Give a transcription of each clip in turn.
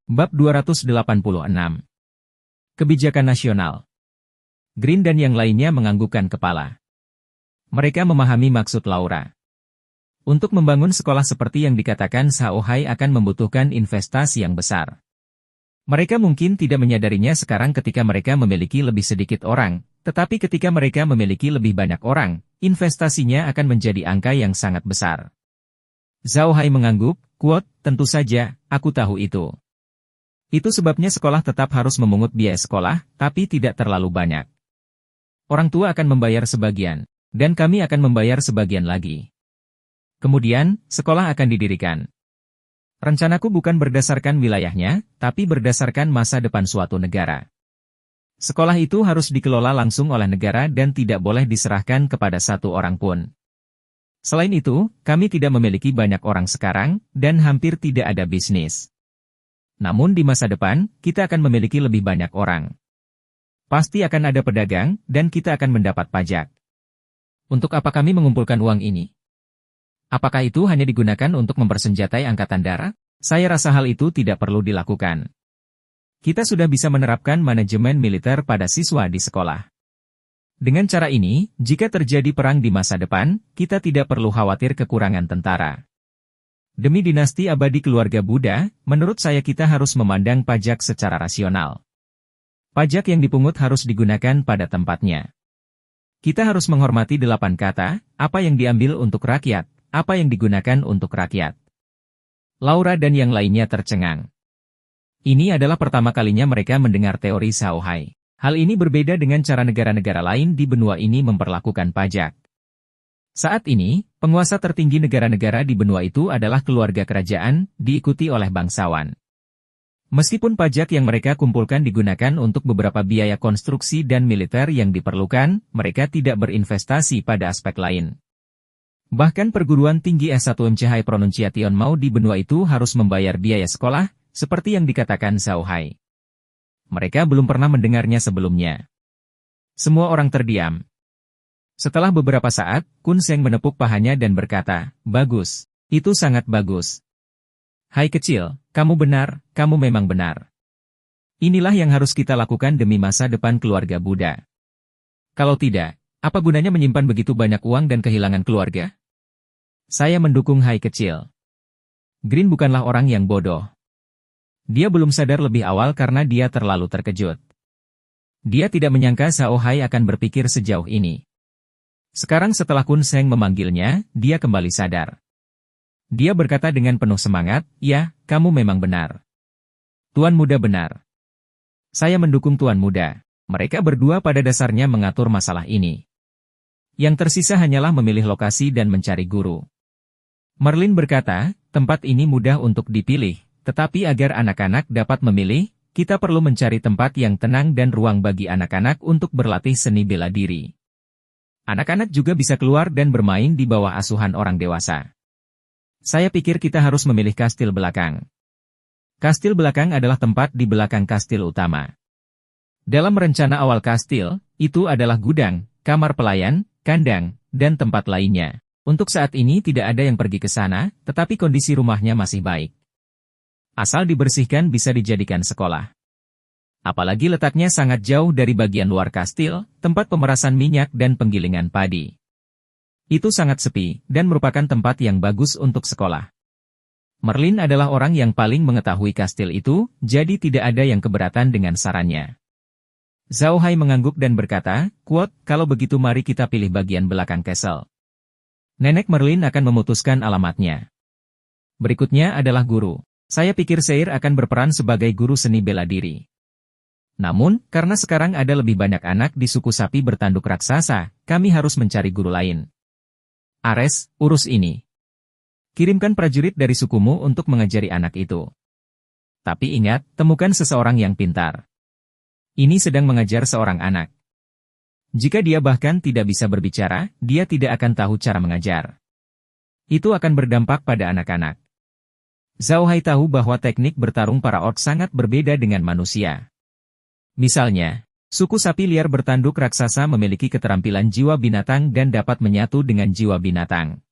Bab 286. Kebijakan Nasional. Green dan yang lainnya menganggukkan kepala. Mereka memahami maksud Laura. Untuk membangun sekolah seperti yang dikatakan Xiaohai akan membutuhkan investasi yang besar. Mereka mungkin tidak menyadarinya sekarang ketika mereka memiliki lebih sedikit orang, tetapi ketika mereka memiliki lebih banyak orang, investasinya akan menjadi angka yang sangat besar. Xiaohai mengangguk, quote, tentu saja, aku tahu itu. Itu sebabnya sekolah tetap harus memungut biaya sekolah, tapi tidak terlalu banyak. Orang tua akan membayar sebagian, dan kami akan membayar sebagian lagi. Kemudian, sekolah akan didirikan. Rencanaku bukan berdasarkan wilayahnya, tapi berdasarkan masa depan suatu negara. Sekolah itu harus dikelola langsung oleh negara dan tidak boleh diserahkan kepada satu orang pun. Selain itu, kami tidak memiliki banyak orang sekarang, dan hampir tidak ada bisnis. Namun di masa depan, kita akan memiliki lebih banyak orang. Pasti akan ada pedagang, dan kita akan mendapat pajak. Untuk apa kami mengumpulkan uang ini? Apakah itu hanya digunakan untuk mempersenjatai angkatan darat? Saya rasa hal itu tidak perlu dilakukan. Kita sudah bisa menerapkan manajemen militer pada siswa di sekolah. Dengan cara ini, jika terjadi perang di masa depan, kita tidak perlu khawatir kekurangan tentara. Demi dinasti abadi keluarga Buddha, menurut saya kita harus memandang pajak secara rasional. Pajak yang dipungut harus digunakan pada tempatnya. Kita harus menghormati 8 kata, apa yang diambil untuk rakyat, apa yang digunakan untuk rakyat. Laura dan yang lainnya tercengang. Ini adalah pertama kalinya mereka mendengar teori Xiaohai. Hal ini berbeda dengan cara negara-negara lain di benua ini memperlakukan pajak. Saat ini, penguasa tertinggi negara-negara di benua itu adalah keluarga kerajaan, diikuti oleh bangsawan. Meskipun pajak yang mereka kumpulkan digunakan untuk beberapa biaya konstruksi dan militer yang diperlukan, mereka tidak berinvestasi pada aspek lain. Bahkan perguruan tinggi S1 Mchai Pronunciation Mau di benua itu harus membayar biaya sekolah, seperti yang dikatakan Xiaohai. Mereka belum pernah mendengarnya sebelumnya. Semua orang terdiam. Setelah beberapa saat, Kun Seng menepuk pahanya dan berkata, bagus, itu sangat bagus. Hai kecil, kamu benar, kamu memang benar. Inilah yang harus kita lakukan demi masa depan keluarga Buddha. Kalau tidak, apa gunanya menyimpan begitu banyak uang dan kehilangan keluarga? Saya mendukung Hai kecil. Green bukanlah orang yang bodoh. Dia belum sadar lebih awal karena dia terlalu terkejut. Dia tidak menyangka Xiaohai akan berpikir sejauh ini. Sekarang setelah Kun Seng memanggilnya, dia kembali sadar. Dia berkata dengan penuh semangat, ya, kamu memang benar. Tuan Muda benar. Saya mendukung Tuan Muda. Mereka berdua pada dasarnya mengatur masalah ini. Yang tersisa hanyalah memilih lokasi dan mencari guru. Merlin berkata, tempat ini mudah untuk dipilih, tetapi agar anak-anak dapat memilih, kita perlu mencari tempat yang tenang dan ruang bagi anak-anak untuk berlatih seni bela diri. Anak-anak juga bisa keluar dan bermain di bawah asuhan orang dewasa. Saya pikir kita harus memilih kastil belakang. Kastil belakang adalah tempat di belakang kastil utama. Dalam rencana awal kastil, itu adalah gudang, kamar pelayan, kandang, dan tempat lainnya. Untuk saat ini tidak ada yang pergi ke sana, tetapi kondisi rumahnya masih baik. Asal dibersihkan bisa dijadikan sekolah. Apalagi letaknya sangat jauh dari bagian luar kastil, tempat pemerasan minyak dan penggilingan padi. Itu sangat sepi, dan merupakan tempat yang bagus untuk sekolah. Merlin adalah orang yang paling mengetahui kastil itu, jadi tidak ada yang keberatan dengan sarannya. Xiaohai mengangguk dan berkata, quote, kalau begitu mari kita pilih bagian belakang castle. Nenek Merlin akan memutuskan alamatnya. Berikutnya adalah guru. Saya pikir Seir akan berperan sebagai guru seni bela diri. Namun, karena sekarang ada lebih banyak anak di suku sapi bertanduk raksasa, kami harus mencari guru lain. Ares, urus ini. Kirimkan prajurit dari sukumu untuk mengajari anak itu. Tapi ingat, temukan seseorang yang pintar. Ini sedang mengajar seorang anak. Jika dia bahkan tidak bisa berbicara, dia tidak akan tahu cara mengajar. Itu akan berdampak pada anak-anak. Xiaohai tahu bahwa teknik bertarung para orc sangat berbeda dengan manusia. Misalnya, suku sapi liar bertanduk raksasa memiliki keterampilan jiwa binatang dan dapat menyatu dengan jiwa binatang.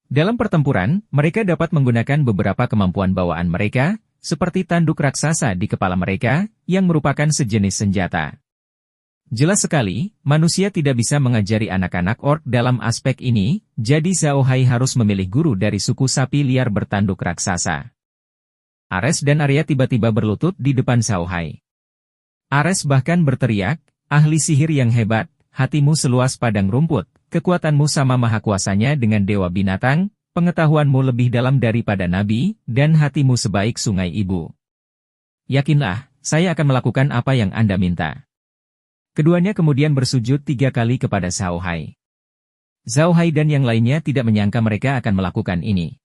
Dalam pertempuran, mereka dapat menggunakan beberapa kemampuan bawaan mereka, seperti tanduk raksasa di kepala mereka, yang merupakan sejenis senjata. Jelas sekali, manusia tidak bisa mengajari anak-anak orc dalam aspek ini, jadi Zhao Hai harus memilih guru dari suku sapi liar bertanduk raksasa. Ares dan Arya tiba-tiba berlutut di depan Zhao Hai. Ares bahkan berteriak, "Ahli sihir yang hebat, hatimu seluas padang rumput, kekuatanmu sama maha kuasanya dengan dewa binatang, pengetahuanmu lebih dalam daripada nabi, dan hatimu sebaik sungai ibu. Yakinlah, saya akan melakukan apa yang Anda minta." Keduanya kemudian bersujud 3 kali kepada Zhao Hai. Zhao Hai dan yang lainnya tidak menyangka mereka akan melakukan ini.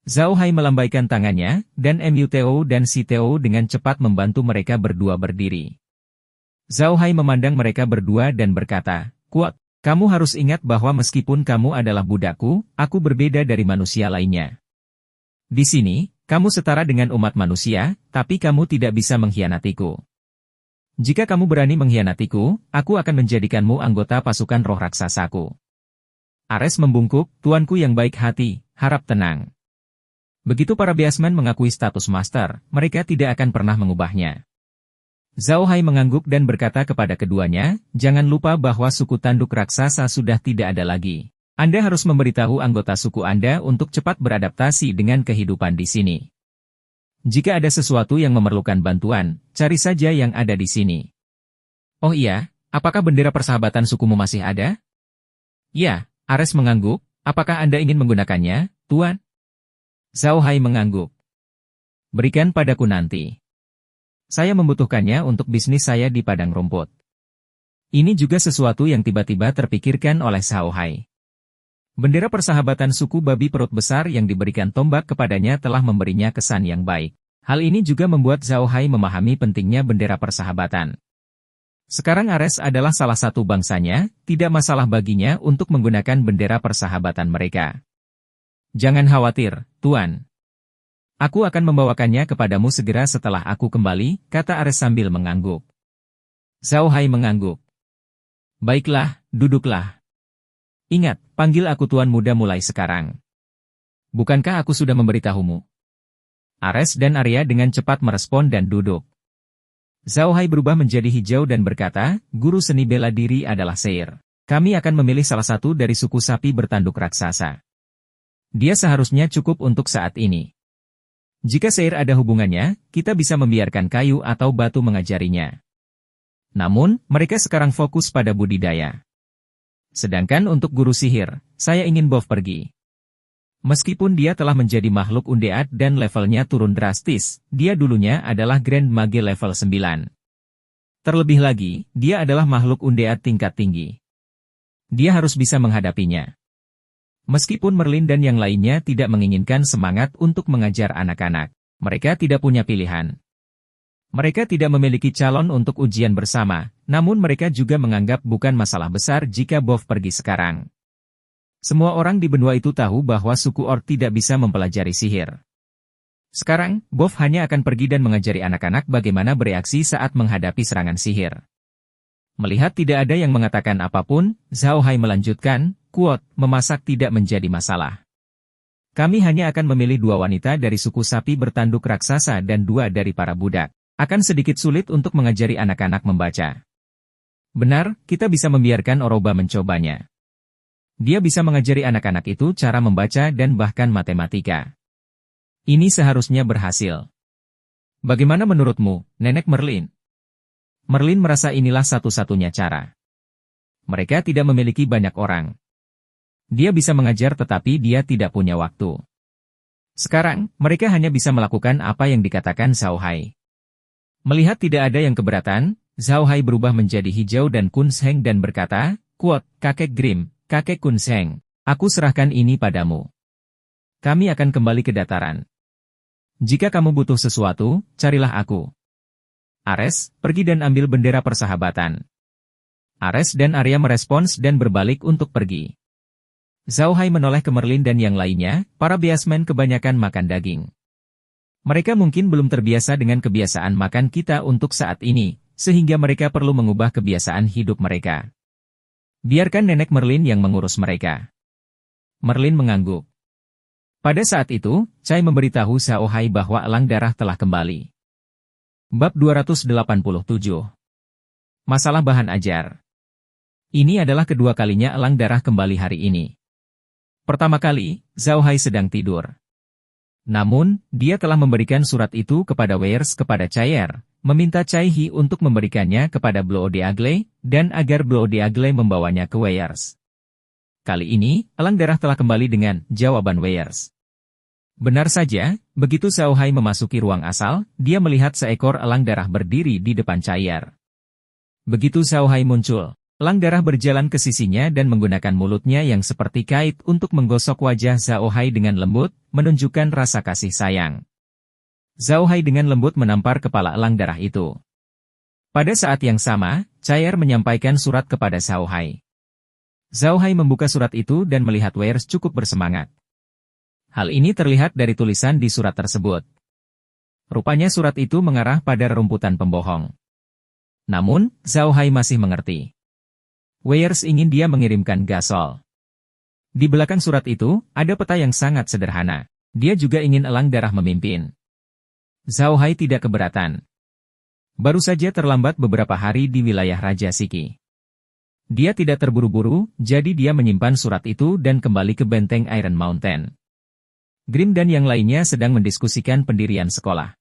Zhao Hai melambaikan tangannya, dan Mu dan Si Teo dengan cepat membantu mereka berdua berdiri. Zhao Hai memandang mereka berdua dan berkata, "Kuat. Kamu harus ingat bahwa meskipun kamu adalah budakku, aku berbeda dari manusia lainnya. Di sini, kamu setara dengan umat manusia, tapi kamu tidak bisa mengkhianatiku. Jika kamu berani mengkhianatiku, aku akan menjadikanmu anggota pasukan roh raksasaku." Ares membungkuk, "Tuanku yang baik hati, harap tenang." Begitu para beasmen mengakui status master, mereka tidak akan pernah mengubahnya. Zhao Hai mengangguk dan berkata kepada keduanya, "Jangan lupa bahwa suku tanduk raksasa sudah tidak ada lagi. Anda harus memberitahu anggota suku Anda untuk cepat beradaptasi dengan kehidupan di sini. Jika ada sesuatu yang memerlukan bantuan, cari saja yang ada di sini." "Oh iya, apakah bendera persahabatan sukumu masih ada?" "Ya," Ares mengangguk, "apakah Anda ingin menggunakannya, Tuan?" Zhao Hai mengangguk. "Berikan padaku nanti. Saya membutuhkannya untuk bisnis saya di padang rumput." Ini juga sesuatu yang tiba-tiba terpikirkan oleh Zhao Hai. Bendera persahabatan suku babi perut besar yang diberikan tombak kepadanya telah memberinya kesan yang baik. Hal ini juga membuat Zhao Hai memahami pentingnya bendera persahabatan. Sekarang Ares adalah salah satu bangsanya, tidak masalah baginya untuk menggunakan bendera persahabatan mereka. "Jangan khawatir, Tuan. Aku akan membawakannya kepadamu segera setelah aku kembali," kata Ares sambil mengangguk. Zhao Hai mengangguk. "Baiklah, duduklah. Ingat, panggil aku Tuan Muda mulai sekarang. Bukankah aku sudah memberitahumu?" Ares dan Arya dengan cepat merespon dan duduk. Zhao Hai berubah menjadi hijau dan berkata, "Guru seni bela diri adalah Seir. Kami akan memilih salah satu dari suku sapi bertanduk raksasa. Dia seharusnya cukup untuk saat ini. Jika Seir ada hubungannya, kita bisa membiarkan kayu atau batu mengajarinya. Namun, mereka sekarang fokus pada budidaya. Sedangkan untuk guru sihir, saya ingin Bof pergi. Meskipun dia telah menjadi makhluk undead dan levelnya turun drastis, dia dulunya adalah Grand Mage level 9. Terlebih lagi, dia adalah makhluk undead tingkat tinggi. Dia harus bisa menghadapinya." Meskipun Merlin dan yang lainnya tidak menginginkan semangat untuk mengajar anak-anak, mereka tidak punya pilihan. Mereka tidak memiliki calon untuk ujian bersama, namun mereka juga menganggap bukan masalah besar jika Bof pergi sekarang. Semua orang di benua itu tahu bahwa suku orc tidak bisa mempelajari sihir. Sekarang, Bof hanya akan pergi dan mengajari anak-anak bagaimana bereaksi saat menghadapi serangan sihir. Melihat tidak ada yang mengatakan apapun, Zhao Hai melanjutkan, "Kuot, memasak tidak menjadi masalah. Kami hanya akan memilih 2 wanita dari suku sapi bertanduk raksasa dan 2 dari para budak. Akan sedikit sulit untuk mengajari anak-anak membaca. Benar, kita bisa membiarkan Oroba mencobanya. Dia bisa mengajari anak-anak itu cara membaca dan bahkan matematika. Ini seharusnya berhasil. Bagaimana menurutmu, Nenek Merlin?" Merlin merasa inilah satu-satunya cara. Mereka tidak memiliki banyak orang. Dia bisa mengajar tetapi dia tidak punya waktu. Sekarang, mereka hanya bisa melakukan apa yang dikatakan Zhao Hai. Melihat tidak ada yang keberatan, Zhao Hai berubah menjadi hijau dan Kun Sheng dan berkata, "Kuot, kakek Grim, kakek Kun Sheng, aku serahkan ini padamu. Kami akan kembali ke dataran. Jika kamu butuh sesuatu, carilah aku. Ares, pergi dan ambil bendera persahabatan." Ares dan Arya merespons dan berbalik untuk pergi. Zhao Hai menoleh ke Merlin dan yang lainnya, para beasmen kebanyakan makan daging. Mereka mungkin belum terbiasa dengan kebiasaan makan kita untuk saat ini, sehingga mereka perlu mengubah kebiasaan hidup mereka. Biarkan Nenek Merlin yang mengurus mereka. Merlin mengangguk. Pada saat itu, Chai memberitahu Xiao Hai bahwa elang darah telah kembali. Bab 287. Masalah bahan ajar. Ini adalah kedua kalinya elang darah kembali hari ini. Pertama kali, Xiao Hai sedang tidur. Namun, dia telah memberikan surat itu kepada Weirs kepada Chaier, meminta Chai Hi untuk memberikannya kepada Blue Deagle, dan agar Blue Deagle membawanya ke Weirs. Kali ini, elang darah telah kembali dengan jawaban Weirs. Benar saja, begitu Xiao Hai memasuki ruang asal, dia melihat seekor elang darah berdiri di depan Chaier. Begitu Xiao Hai muncul, elang darah berjalan ke sisinya dan menggunakan mulutnya yang seperti kait untuk menggosok wajah Xiao Hai dengan lembut, menunjukkan rasa kasih sayang. Xiao Hai dengan lembut menampar kepala elang darah itu. Pada saat yang sama, Chaier menyampaikan surat kepada Xiao Hai. Xiao Hai membuka surat itu dan melihat Weirs cukup bersemangat. Hal ini terlihat dari tulisan di surat tersebut. Rupanya surat itu mengarah pada rerumputan pembohong. Namun, Xiao Hai masih mengerti. Weirs ingin dia mengirimkan gasol. Di belakang surat itu, ada peta yang sangat sederhana. Dia juga ingin elang darah memimpin. Xiao Hai tidak keberatan. Baru saja terlambat beberapa hari di wilayah Raja Siki. Dia tidak terburu-buru, jadi dia menyimpan surat itu dan kembali ke benteng Iron Mountain. Grim dan yang lainnya sedang mendiskusikan pendirian sekolah.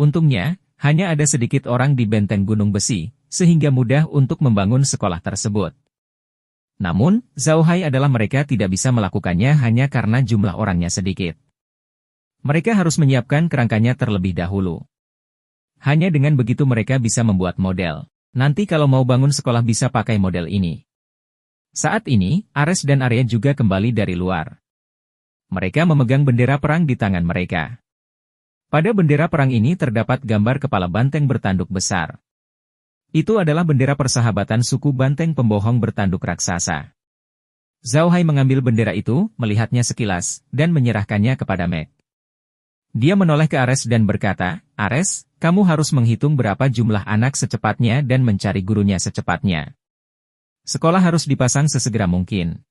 Untungnya, hanya ada sedikit orang di benteng Gunung Besi, sehingga mudah untuk membangun sekolah tersebut. Namun, Xiao Hai adalah mereka tidak bisa melakukannya hanya karena jumlah orangnya sedikit. Mereka harus menyiapkan kerangkanya terlebih dahulu. Hanya dengan begitu mereka bisa membuat model. Nanti kalau mau bangun sekolah bisa pakai model ini. Saat ini, Ares dan Arya juga kembali dari luar. Mereka memegang bendera perang di tangan mereka. Pada bendera perang ini terdapat gambar kepala banteng bertanduk besar. Itu adalah bendera persahabatan suku banteng pembohong bertanduk raksasa. Xiao Hai mengambil bendera itu, melihatnya sekilas, dan menyerahkannya kepada Meg. Dia menoleh ke Ares dan berkata, Ares, kamu harus menghitung berapa jumlah anak secepatnya dan mencari gurunya secepatnya. Sekolah harus dipasang sesegera mungkin.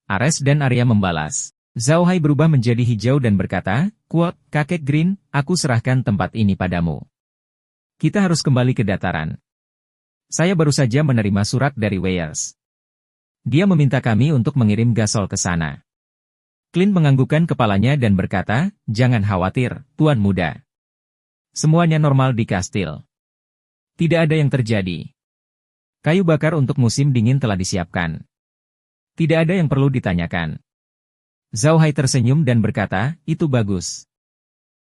Ares dan Arya membalas. Xiao Hai berubah menjadi hijau dan berkata, Kuat, kakek Green, aku serahkan tempat ini padamu. Kita harus kembali ke dataran. Saya baru saja menerima surat dari Weirs. Dia meminta kami untuk mengirim gasol ke sana. Clint menganggukkan kepalanya dan berkata, jangan khawatir, Tuan Muda. Semuanya normal di kastil. Tidak ada yang terjadi. Kayu bakar untuk musim dingin telah disiapkan. Tidak ada yang perlu ditanyakan. Xiao Hai tersenyum dan berkata, itu bagus.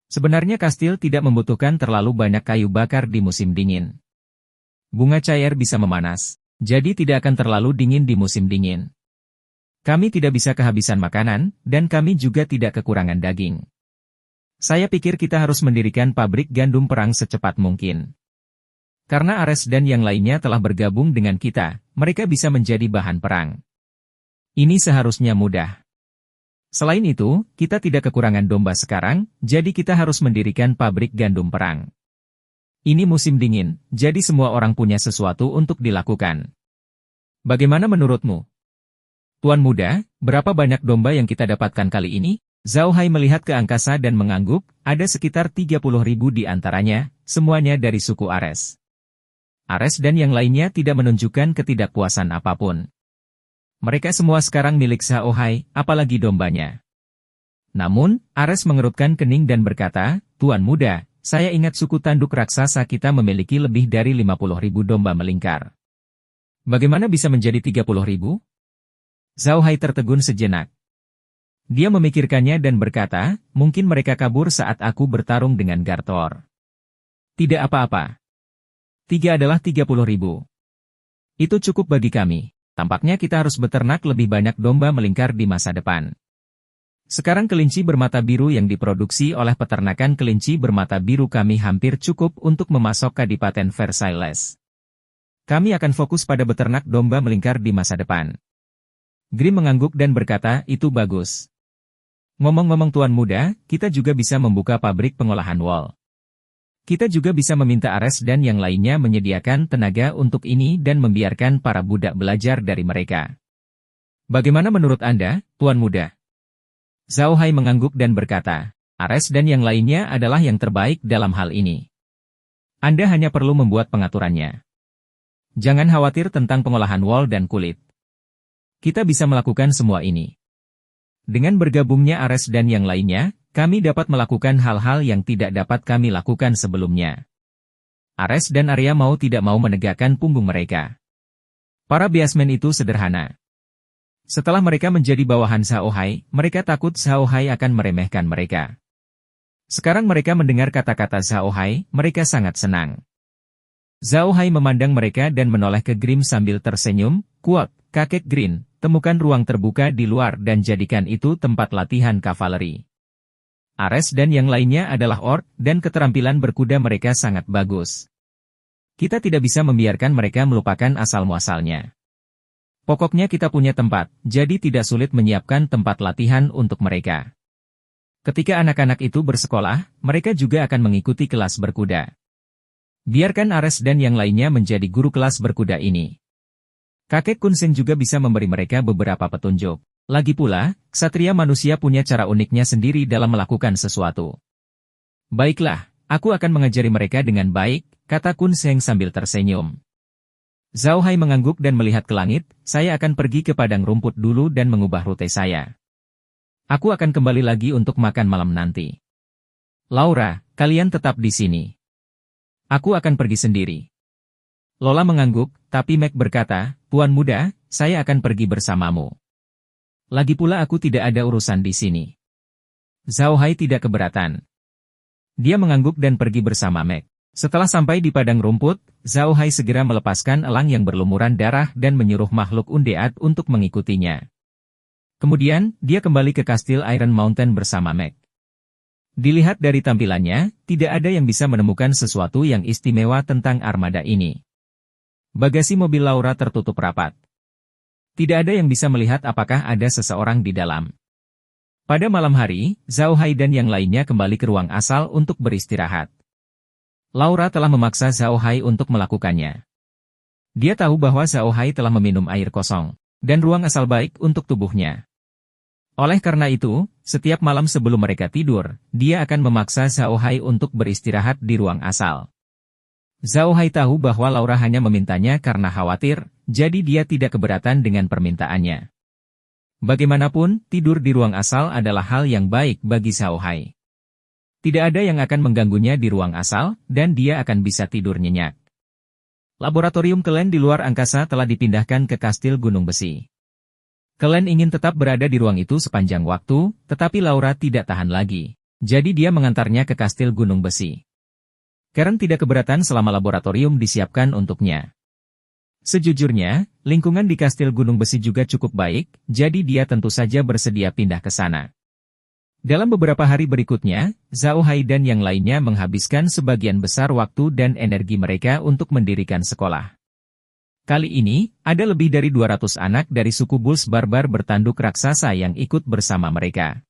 Sebenarnya kastil tidak membutuhkan terlalu banyak kayu bakar di musim dingin. Bunga cair bisa memanas, jadi tidak akan terlalu dingin di musim dingin. Kami tidak bisa kehabisan makanan, dan kami juga tidak kekurangan daging. Saya pikir kita harus mendirikan pabrik gandum perang secepat mungkin. Karena Ares dan yang lainnya telah bergabung dengan kita, mereka bisa menjadi bahan perang. Ini seharusnya mudah. Selain itu, kita tidak kekurangan domba sekarang, jadi kita harus mendirikan pabrik gandum perang. Ini musim dingin, jadi semua orang punya sesuatu untuk dilakukan. Bagaimana menurutmu? Tuan Muda, berapa banyak domba yang kita dapatkan kali ini? Xiao Hai melihat ke angkasa dan mengangguk, ada sekitar 30.000 di antaranya, semuanya dari suku Ares. Ares dan yang lainnya tidak menunjukkan ketidakpuasan apapun. Mereka semua sekarang milik Xiao Hai, apalagi dombanya. Namun, Ares mengerutkan kening dan berkata, Tuan Muda, saya ingat suku tanduk raksasa kita memiliki lebih dari 50.000 domba melingkar. Bagaimana bisa menjadi 30.000? Xiao Hai tertegun sejenak. Dia memikirkannya dan berkata, mungkin mereka kabur saat aku bertarung dengan Gartor. Tidak apa-apa. 3 adalah 30.000. Itu cukup bagi kami. Tampaknya kita harus beternak lebih banyak domba melingkar di masa depan. Sekarang kelinci bermata biru yang diproduksi oleh peternakan kelinci bermata biru kami hampir cukup untuk memasok Kadipaten Versailles. Kami akan fokus pada beternak domba melingkar di masa depan. Grim mengangguk dan berkata, itu bagus. Ngomong-ngomong Tuan Muda, kita juga bisa membuka pabrik pengolahan wol. Kita juga bisa meminta Ares dan yang lainnya menyediakan tenaga untuk ini dan membiarkan para budak belajar dari mereka. Bagaimana menurut Anda, Tuan Muda? Zhao Hai mengangguk dan berkata, Ares dan yang lainnya adalah yang terbaik dalam hal ini. Anda hanya perlu membuat pengaturannya. Jangan khawatir tentang pengolahan wol dan kulit. Kita bisa melakukan semua ini. Dengan bergabungnya Ares dan yang lainnya, kami dapat melakukan hal-hal yang tidak dapat kami lakukan sebelumnya. Ares dan Arya mau tidak mau menegakkan punggung mereka. Para biasmen itu sederhana. Setelah mereka menjadi bawahan Zhao Hai, mereka takut Zhao Hai akan meremehkan mereka. Sekarang mereka mendengar kata-kata Zhao Hai, mereka sangat senang. Zhao Hai memandang mereka dan menoleh ke Grim sambil tersenyum, kuat, kakek Green, temukan ruang terbuka di luar dan jadikan itu tempat latihan kavaleri. Ares dan yang lainnya adalah orc, dan keterampilan berkuda mereka sangat bagus. Kita tidak bisa membiarkan mereka melupakan asal-muasalnya. Pokoknya kita punya tempat, jadi tidak sulit menyiapkan tempat latihan untuk mereka. Ketika anak-anak itu bersekolah, mereka juga akan mengikuti kelas berkuda. Biarkan Ares dan yang lainnya menjadi guru kelas berkuda ini. Kakek Kunseng juga bisa memberi mereka beberapa petunjuk. Lagi pula, ksatria manusia punya cara uniknya sendiri dalam melakukan sesuatu. Baiklah, aku akan mengajari mereka dengan baik, kata Kunseng sambil tersenyum. Zhao Hai mengangguk dan melihat ke langit, saya akan pergi ke padang rumput dulu dan mengubah rute saya. Aku akan kembali lagi untuk makan malam nanti. Laura, kalian tetap di sini. Aku akan pergi sendiri. Lola mengangguk, tapi Meg berkata, Puan muda, saya akan pergi bersamamu. Lagi pula aku tidak ada urusan di sini. Zhao Hai tidak keberatan. Dia mengangguk dan pergi bersama Meg. Setelah sampai di padang rumput, Zhao Hai segera melepaskan elang yang berlumuran darah dan menyuruh makhluk undead untuk mengikutinya. Kemudian, dia kembali ke kastil Iron Mountain bersama Meg. Dilihat dari tampilannya, tidak ada yang bisa menemukan sesuatu yang istimewa tentang armada ini. Bagasi mobil Laura tertutup rapat. Tidak ada yang bisa melihat apakah ada seseorang di dalam. Pada malam hari, Zhao Hai dan yang lainnya kembali ke ruang asal untuk beristirahat. Laura telah memaksa Zhao Hai untuk melakukannya. Dia tahu bahwa Zhao Hai telah meminum air kosong, dan ruang asal baik untuk tubuhnya. Oleh karena itu, setiap malam sebelum mereka tidur, dia akan memaksa Zhao Hai untuk beristirahat di ruang asal. Zhao Hai tahu bahwa Laura hanya memintanya karena khawatir, jadi dia tidak keberatan dengan permintaannya. Bagaimanapun, tidur di ruang asal adalah hal yang baik bagi Zhao Hai. Tidak ada yang akan mengganggunya di ruang asal, dan dia akan bisa tidur nyenyak. Laboratorium Kelen di luar angkasa telah dipindahkan ke kastil Gunung Besi. Kelen ingin tetap berada di ruang itu sepanjang waktu, tetapi Laura tidak tahan lagi. Jadi dia mengantarnya ke kastil Gunung Besi. Karen tidak keberatan selama laboratorium disiapkan untuknya. Sejujurnya, lingkungan di kastil Gunung Besi juga cukup baik, jadi dia tentu saja bersedia pindah ke sana. Dalam beberapa hari berikutnya, Zhao Hai dan yang lainnya menghabiskan sebagian besar waktu dan energi mereka untuk mendirikan sekolah. Kali ini, ada lebih dari 200 anak dari suku Bulls Barbar bertanduk raksasa yang ikut bersama mereka.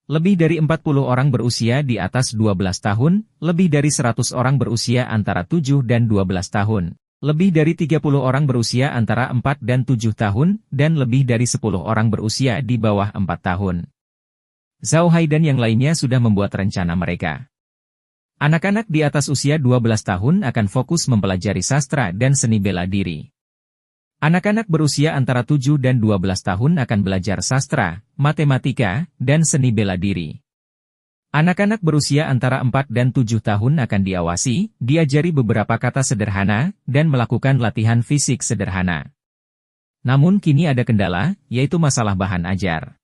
Lebih dari 40 orang berusia di atas 12 tahun, lebih dari 100 orang berusia antara 7 dan 12 tahun, lebih dari 30 orang berusia antara 4 dan 7 tahun, dan lebih dari 10 orang berusia di bawah 4 tahun. Zhao Hai dan yang lainnya sudah membuat rencana mereka. Anak-anak di atas usia 12 tahun akan fokus mempelajari sastra dan seni bela diri. Anak-anak berusia antara 7 dan 12 tahun akan belajar sastra, matematika, dan seni bela diri. Anak-anak berusia antara 4 dan 7 tahun akan diawasi, diajari beberapa kata sederhana, dan melakukan latihan fisik sederhana. Namun kini ada kendala, yaitu masalah bahan ajar.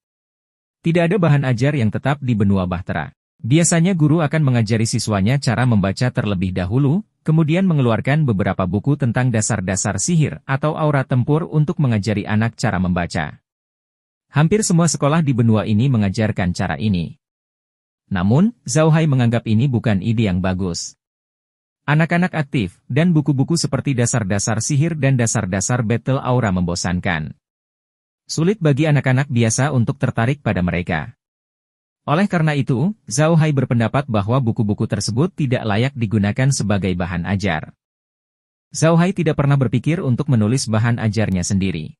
Tidak ada bahan ajar yang tetap di benua Bahtera. Biasanya guru akan mengajari siswanya cara membaca terlebih dahulu, kemudian mengeluarkan beberapa buku tentang dasar-dasar sihir atau aura tempur untuk mengajari anak cara membaca. Hampir semua sekolah di benua ini mengajarkan cara ini. Namun, Zhao Hai menganggap ini bukan ide yang bagus. Anak-anak aktif, dan buku-buku seperti dasar-dasar sihir dan dasar-dasar battle aura membosankan. Sulit bagi anak-anak biasa untuk tertarik pada mereka. Oleh karena itu, Zhao Hai berpendapat bahwa buku-buku tersebut tidak layak digunakan sebagai bahan ajar. Zhao Hai tidak pernah berpikir untuk menulis bahan ajarnya sendiri.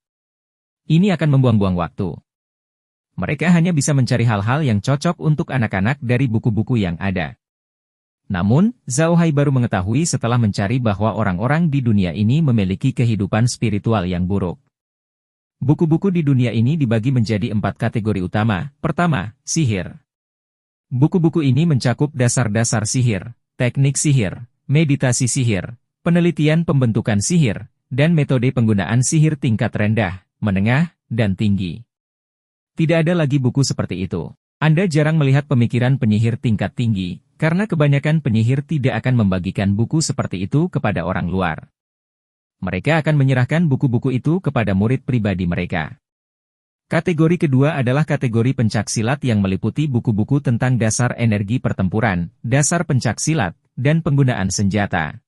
Ini akan membuang-buang waktu. Mereka hanya bisa mencari hal-hal yang cocok untuk anak-anak dari buku-buku yang ada. Namun, Zhao Hai baru mengetahui setelah mencari bahwa orang-orang di dunia ini memiliki kehidupan spiritual yang buruk. Buku-buku di dunia ini dibagi menjadi 4 kategori utama. Pertama, sihir. Buku-buku ini mencakup dasar-dasar sihir, teknik sihir, meditasi sihir, penelitian pembentukan sihir, dan metode penggunaan sihir tingkat rendah, menengah, dan tinggi. Tidak ada lagi buku seperti itu. Anda jarang melihat pemikiran penyihir tingkat tinggi, karena kebanyakan penyihir tidak akan membagikan buku seperti itu kepada orang luar. Mereka akan menyerahkan buku-buku itu kepada murid pribadi mereka. Kategori kedua adalah kategori pencaksilat yang meliputi buku-buku tentang dasar energi pertempuran, dasar pencaksilat, dan penggunaan senjata.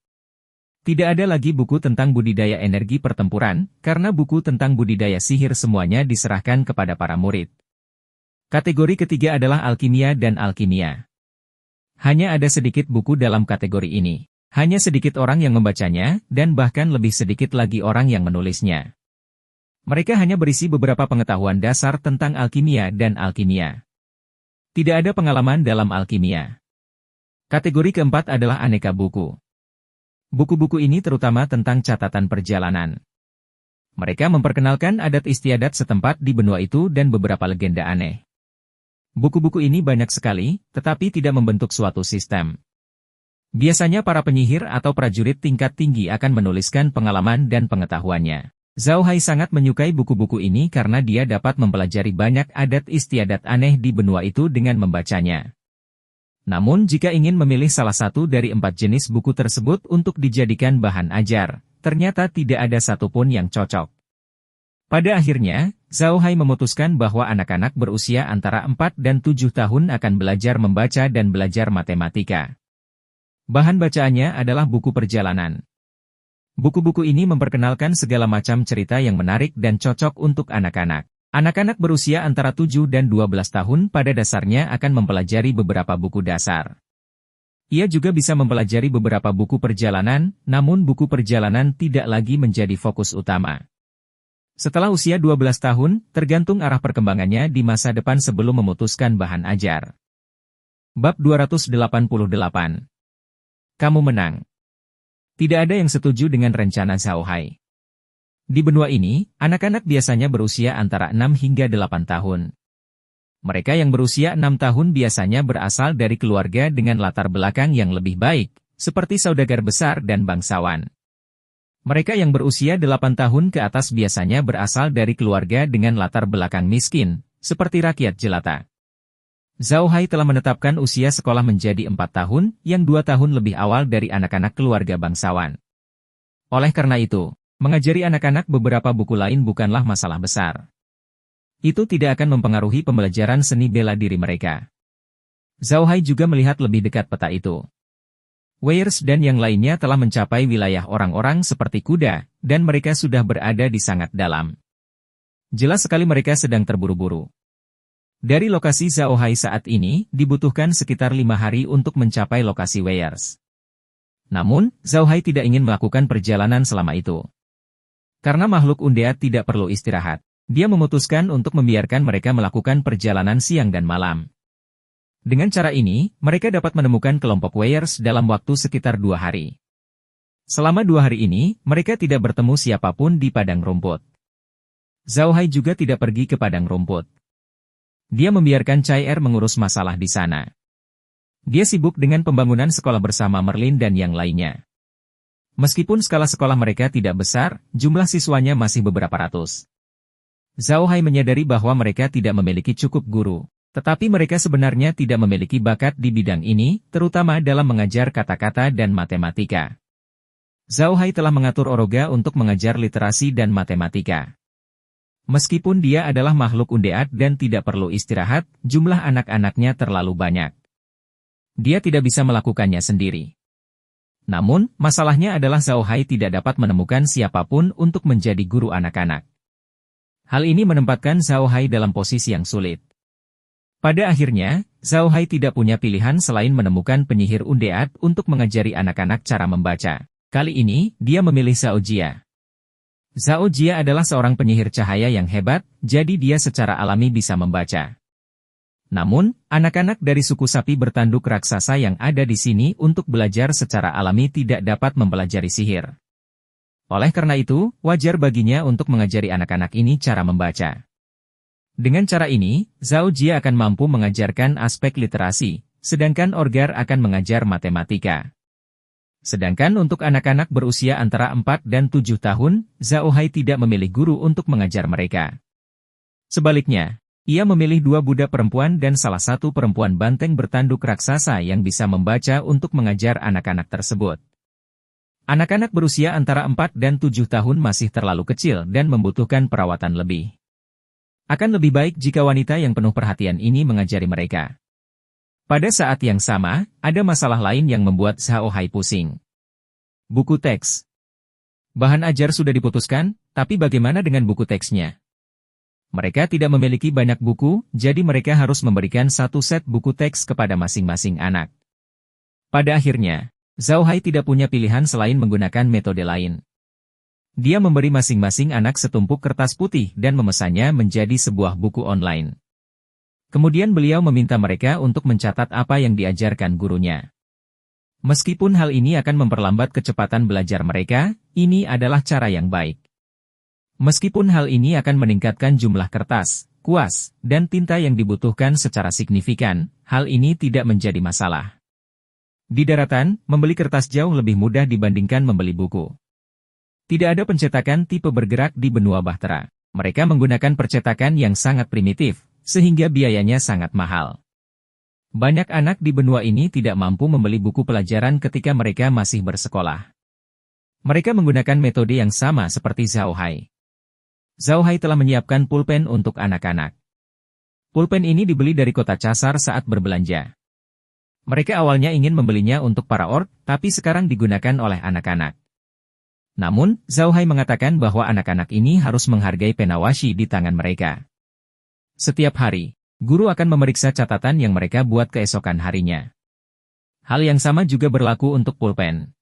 Tidak ada lagi buku tentang budidaya energi pertempuran, karena buku tentang budidaya sihir semuanya diserahkan kepada para murid. Kategori ketiga adalah alkimia dan alkimia. Hanya ada sedikit buku dalam kategori ini. Hanya sedikit orang yang membacanya, dan bahkan lebih sedikit lagi orang yang menulisnya. Mereka hanya berisi beberapa pengetahuan dasar tentang alkimia dan alkimia. Tidak ada pengalaman dalam alkimia. Kategori keempat adalah aneka buku. Buku-buku ini terutama tentang catatan perjalanan. Mereka memperkenalkan adat istiadat setempat di benua itu dan beberapa legenda aneh. Buku-buku ini banyak sekali, tetapi tidak membentuk suatu sistem. Biasanya para penyihir atau prajurit tingkat tinggi akan menuliskan pengalaman dan pengetahuannya. Zhao Hai sangat menyukai buku-buku ini karena dia dapat mempelajari banyak adat istiadat aneh di benua itu dengan membacanya. Namun jika ingin memilih salah satu dari 4 jenis buku tersebut untuk dijadikan bahan ajar, ternyata tidak ada satupun yang cocok. Pada akhirnya, Zhao Hai memutuskan bahwa anak-anak berusia antara 4 dan 7 tahun akan belajar membaca dan belajar matematika. Bahan bacaannya adalah buku perjalanan. Buku-buku ini memperkenalkan segala macam cerita yang menarik dan cocok untuk anak-anak. Anak-anak berusia antara 7 dan 12 tahun pada dasarnya akan mempelajari beberapa buku dasar. Ia juga bisa mempelajari beberapa buku perjalanan, namun buku perjalanan tidak lagi menjadi fokus utama. Setelah usia 12 tahun, tergantung arah perkembangannya di masa depan sebelum memutuskan bahan ajar. Bab 288. Kamu menang. Tidak ada yang setuju dengan rencana Zhao Hai. Di benua ini, anak-anak biasanya berusia antara 6 hingga 8 tahun. Mereka yang berusia 6 tahun biasanya berasal dari keluarga dengan latar belakang yang lebih baik, seperti saudagar besar dan bangsawan. Mereka yang berusia 8 tahun ke atas biasanya berasal dari keluarga dengan latar belakang miskin, seperti rakyat jelata. Zhao Hai telah menetapkan usia sekolah menjadi 4 tahun, yang 2 tahun lebih awal dari anak-anak keluarga bangsawan. Oleh karena itu, mengajari anak-anak beberapa buku lain bukanlah masalah besar. Itu tidak akan mempengaruhi pembelajaran seni bela diri mereka. Zhao Hai juga melihat lebih dekat peta itu. Weirs dan yang lainnya telah mencapai wilayah orang-orang seperti kuda, dan mereka sudah berada di sangat dalam. Jelas sekali mereka sedang terburu-buru. Dari lokasi Zhao Hai saat ini, dibutuhkan sekitar 5 hari untuk mencapai lokasi Weirs. Namun, Zhao Hai tidak ingin melakukan perjalanan selama itu. Karena makhluk undead tidak perlu istirahat, dia memutuskan untuk membiarkan mereka melakukan perjalanan siang dan malam. Dengan cara ini, mereka dapat menemukan kelompok Weirs dalam waktu sekitar 2 hari. Selama 2 hari ini, mereka tidak bertemu siapapun di padang rumput. Zhao Hai juga tidak pergi ke padang rumput. Dia membiarkan Chai Er mengurus masalah di sana. Dia sibuk dengan pembangunan sekolah bersama Merlin dan yang lainnya. Meskipun skala sekolah mereka tidak besar, jumlah siswanya masih beberapa ratus. Zhao Hai menyadari bahwa mereka tidak memiliki cukup guru, tetapi mereka sebenarnya tidak memiliki bakat di bidang ini, terutama dalam mengajar kata-kata dan matematika. Zhao Hai telah mengatur Oroga untuk mengajar literasi dan matematika. Meskipun dia adalah makhluk undead dan tidak perlu istirahat, jumlah anak-anaknya terlalu banyak. Dia tidak bisa melakukannya sendiri. Namun, masalahnya adalah Zhao Hai tidak dapat menemukan siapapun untuk menjadi guru anak-anak. Hal ini menempatkan Zhao Hai dalam posisi yang sulit. Pada akhirnya, Zhao Hai tidak punya pilihan selain menemukan penyihir undead untuk mengajari anak-anak cara membaca. Kali ini, dia memilih Zhao Jia. Zhao Jia adalah seorang penyihir cahaya yang hebat, jadi dia secara alami bisa membaca. Namun, anak-anak dari suku sapi bertanduk raksasa yang ada di sini untuk belajar secara alami tidak dapat mempelajari sihir. Oleh karena itu, wajar baginya untuk mengajari anak-anak ini cara membaca. Dengan cara ini, Zhao Jia akan mampu mengajarkan aspek literasi, sedangkan Orgar akan mengajar matematika. Sedangkan untuk anak-anak berusia antara 4 dan 7 tahun, Zhao Hai tidak memilih guru untuk mengajar mereka. Sebaliknya, ia memilih 2 budak perempuan dan salah satu perempuan banteng bertanduk raksasa yang bisa membaca untuk mengajar anak-anak tersebut. Anak-anak berusia antara 4 dan 7 tahun masih terlalu kecil dan membutuhkan perawatan lebih. Akan lebih baik jika wanita yang penuh perhatian ini mengajari mereka. Pada saat yang sama, ada masalah lain yang membuat Zhao Hai pusing. Buku teks. Bahan ajar sudah diputuskan, tapi bagaimana dengan buku teksnya? Mereka tidak memiliki banyak buku, jadi mereka harus memberikan 1 set buku teks kepada masing-masing anak. Pada akhirnya, Zhao Hai tidak punya pilihan selain menggunakan metode lain. Dia memberi masing-masing anak setumpuk kertas putih dan memesannya menjadi sebuah buku online. Kemudian beliau meminta mereka untuk mencatat apa yang diajarkan gurunya. Meskipun hal ini akan memperlambat kecepatan belajar mereka, ini adalah cara yang baik. Meskipun hal ini akan meningkatkan jumlah kertas, kuas, dan tinta yang dibutuhkan secara signifikan, hal ini tidak menjadi masalah. Di daratan, membeli kertas jauh lebih mudah dibandingkan membeli buku. Tidak ada pencetakan tipe bergerak di benua Bahtera. Mereka menggunakan percetakan yang sangat primitif, sehingga biayanya sangat mahal. Banyak anak di benua ini tidak mampu membeli buku pelajaran ketika mereka masih bersekolah. Mereka menggunakan metode yang sama seperti Zhao Hai. Zhao Hai telah menyiapkan pulpen untuk anak-anak. Pulpen ini dibeli dari kota Casar saat berbelanja. Mereka awalnya ingin membelinya untuk para orc, tapi sekarang digunakan oleh anak-anak. Namun, Zhao Hai mengatakan bahwa anak-anak ini harus menghargai penawashi di tangan mereka. Setiap hari, guru akan memeriksa catatan yang mereka buat keesokan harinya. Hal yang sama juga berlaku untuk pulpen.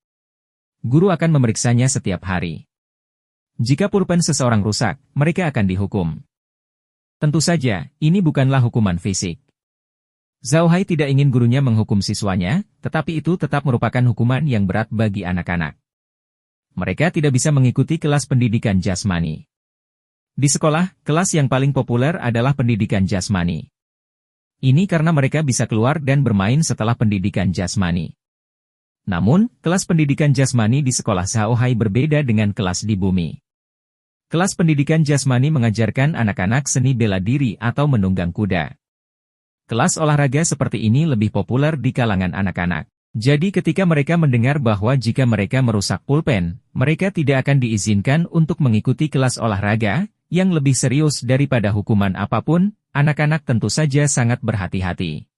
Guru akan memeriksanya setiap hari. Jika pulpen seseorang rusak, mereka akan dihukum. Tentu saja, ini bukanlah hukuman fisik. Zhao Hai tidak ingin gurunya menghukum siswanya, tetapi itu tetap merupakan hukuman yang berat bagi anak-anak. Mereka tidak bisa mengikuti kelas pendidikan jasmani. Di sekolah, kelas yang paling populer adalah pendidikan jasmani. Ini karena mereka bisa keluar dan bermain setelah pendidikan jasmani. Namun, kelas pendidikan jasmani di sekolah Zhao Hai berbeda dengan kelas di bumi. Kelas pendidikan jasmani mengajarkan anak-anak seni bela diri atau menunggang kuda. Kelas olahraga seperti ini lebih populer di kalangan anak-anak. Jadi ketika mereka mendengar bahwa jika mereka merusak pulpen, mereka tidak akan diizinkan untuk mengikuti kelas olahraga, yang lebih serius daripada hukuman apapun, anak-anak tentu saja sangat berhati-hati.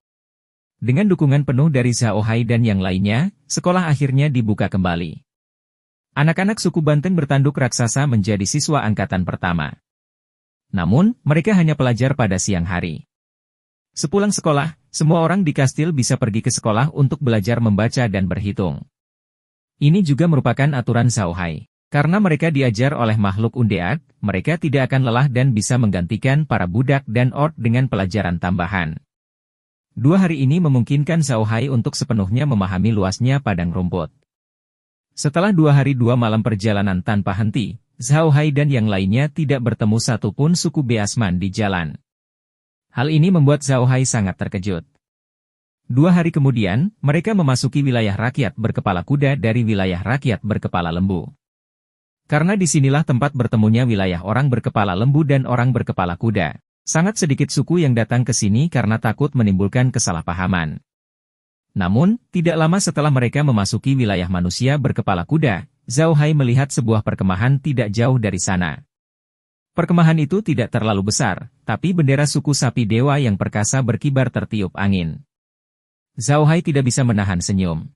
Dengan dukungan penuh dari Zhao Hai dan yang lainnya, sekolah akhirnya dibuka kembali. Anak-anak suku Banteng bertanduk raksasa menjadi siswa angkatan pertama. Namun, mereka hanya pelajar pada siang hari. Sepulang sekolah, semua orang di kastil bisa pergi ke sekolah untuk belajar membaca dan berhitung. Ini juga merupakan aturan Zhao Hai. Karena mereka diajar oleh makhluk undead, mereka tidak akan lelah dan bisa menggantikan para budak dan orc dengan pelajaran tambahan. 2 hari ini memungkinkan Zhao Hai untuk sepenuhnya memahami luasnya padang rumput. Setelah 2 hari 2 malam perjalanan tanpa henti, Zhao Hai dan yang lainnya tidak bertemu satupun suku Beasman di jalan. Hal ini membuat Zhao Hai sangat terkejut. 2 hari kemudian, mereka memasuki wilayah rakyat berkepala kuda dari wilayah rakyat berkepala lembu. Karena disinilah tempat bertemunya wilayah orang berkepala lembu dan orang berkepala kuda. Sangat sedikit suku yang datang ke sini karena takut menimbulkan kesalahpahaman. Namun, tidak lama setelah mereka memasuki wilayah manusia berkepala kuda, Zhao Hai melihat sebuah perkemahan tidak jauh dari sana. Perkemahan itu tidak terlalu besar, tapi bendera suku sapi dewa yang perkasa berkibar tertiup angin. Zhao Hai tidak bisa menahan senyum.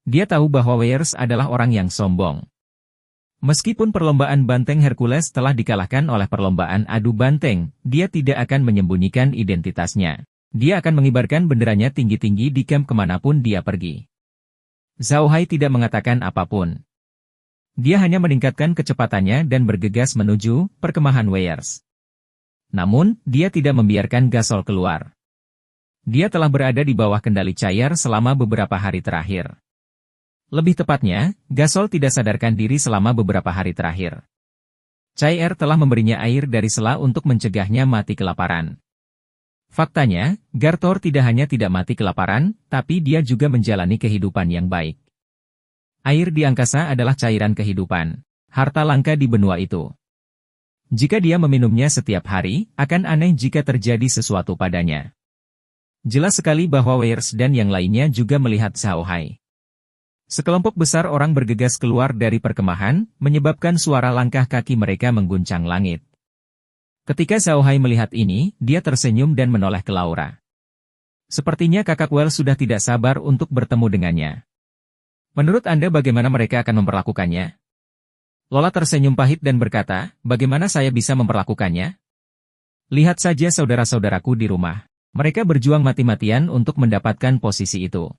Dia tahu bahwa Weirs adalah orang yang sombong. Meskipun perlombaan banteng Hercules telah dikalahkan oleh perlombaan adu banteng, dia tidak akan menyembunyikan identitasnya. Dia akan mengibarkan benderanya tinggi-tinggi di camp kemanapun dia pergi. Zhao Hai tidak mengatakan apapun. Dia hanya meningkatkan kecepatannya dan bergegas menuju perkemahan Weirs. Namun, dia tidak membiarkan Gasol keluar. Dia telah berada di bawah kendali Cair selama beberapa hari terakhir. Lebih tepatnya, Gasol tidak sadarkan diri selama beberapa hari terakhir. Cair telah memberinya air dari sela untuk mencegahnya mati kelaparan. Faktanya, Gartor tidak hanya tidak mati kelaparan, tapi dia juga menjalani kehidupan yang baik. Air di angkasa adalah cairan kehidupan, harta langka di benua itu. Jika dia meminumnya setiap hari, akan aneh jika terjadi sesuatu padanya. Jelas sekali bahwa Weirs dan yang lainnya juga melihat Xiaohai. Sekelompok besar orang bergegas keluar dari perkemahan, menyebabkan suara langkah kaki mereka mengguncang langit. Ketika Xiaohai melihat ini, dia tersenyum dan menoleh ke Laura. Sepertinya kakak Wells sudah tidak sabar untuk bertemu dengannya. Menurut Anda bagaimana mereka akan memperlakukannya? Lola tersenyum pahit dan berkata, bagaimana saya bisa memperlakukannya? Lihat saja saudara-saudaraku di rumah. Mereka berjuang mati-matian untuk mendapatkan posisi itu.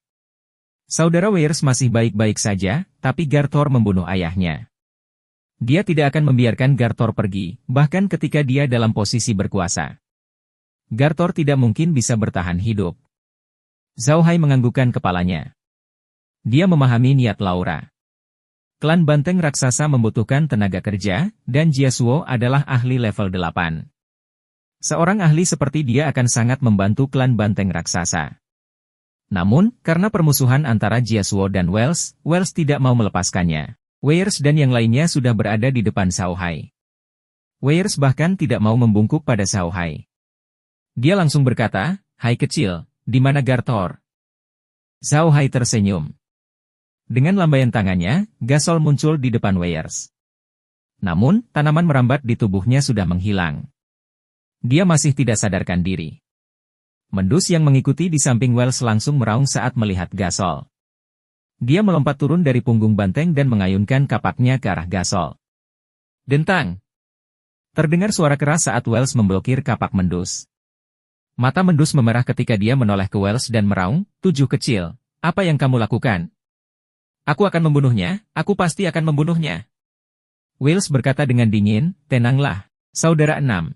Saudara Weirs masih baik-baik saja, tapi Gartor membunuh ayahnya. Dia tidak akan membiarkan Gartor pergi, bahkan ketika dia dalam posisi berkuasa. Gartor tidak mungkin bisa bertahan hidup. Xiaohai menganggukkan kepalanya. Dia memahami niat Laura. Klan Banteng Raksasa membutuhkan tenaga kerja, dan Jiasuo adalah ahli level 8. Seorang ahli seperti dia akan sangat membantu klan Banteng Raksasa. Namun, karena permusuhan antara Jiasuo dan Wells tidak mau melepaskannya. Weirs dan yang lainnya sudah berada di depan Xiaohai. Weirs bahkan tidak mau membungkuk pada Xiaohai. Dia langsung berkata, "Hai kecil, di mana Gartor?" Xiaohai tersenyum. Dengan lambaian tangannya, Gasol muncul di depan Weirs. Namun, tanaman merambat di tubuhnya sudah menghilang. Dia masih tidak sadarkan diri. Mendus yang mengikuti di samping Wells langsung meraung saat melihat Gasol. Dia melompat turun dari punggung banteng dan mengayunkan kapaknya ke arah Gasol. Dentang! Terdengar suara keras saat Wells memblokir kapak Mendus. Mata Mendus memerah ketika dia menoleh ke Wells dan meraung, "Tujuh kecil, apa yang kamu lakukan?" "Aku akan membunuhnya, aku pasti akan membunuhnya." Wells berkata dengan dingin, "Tenanglah, saudara 6.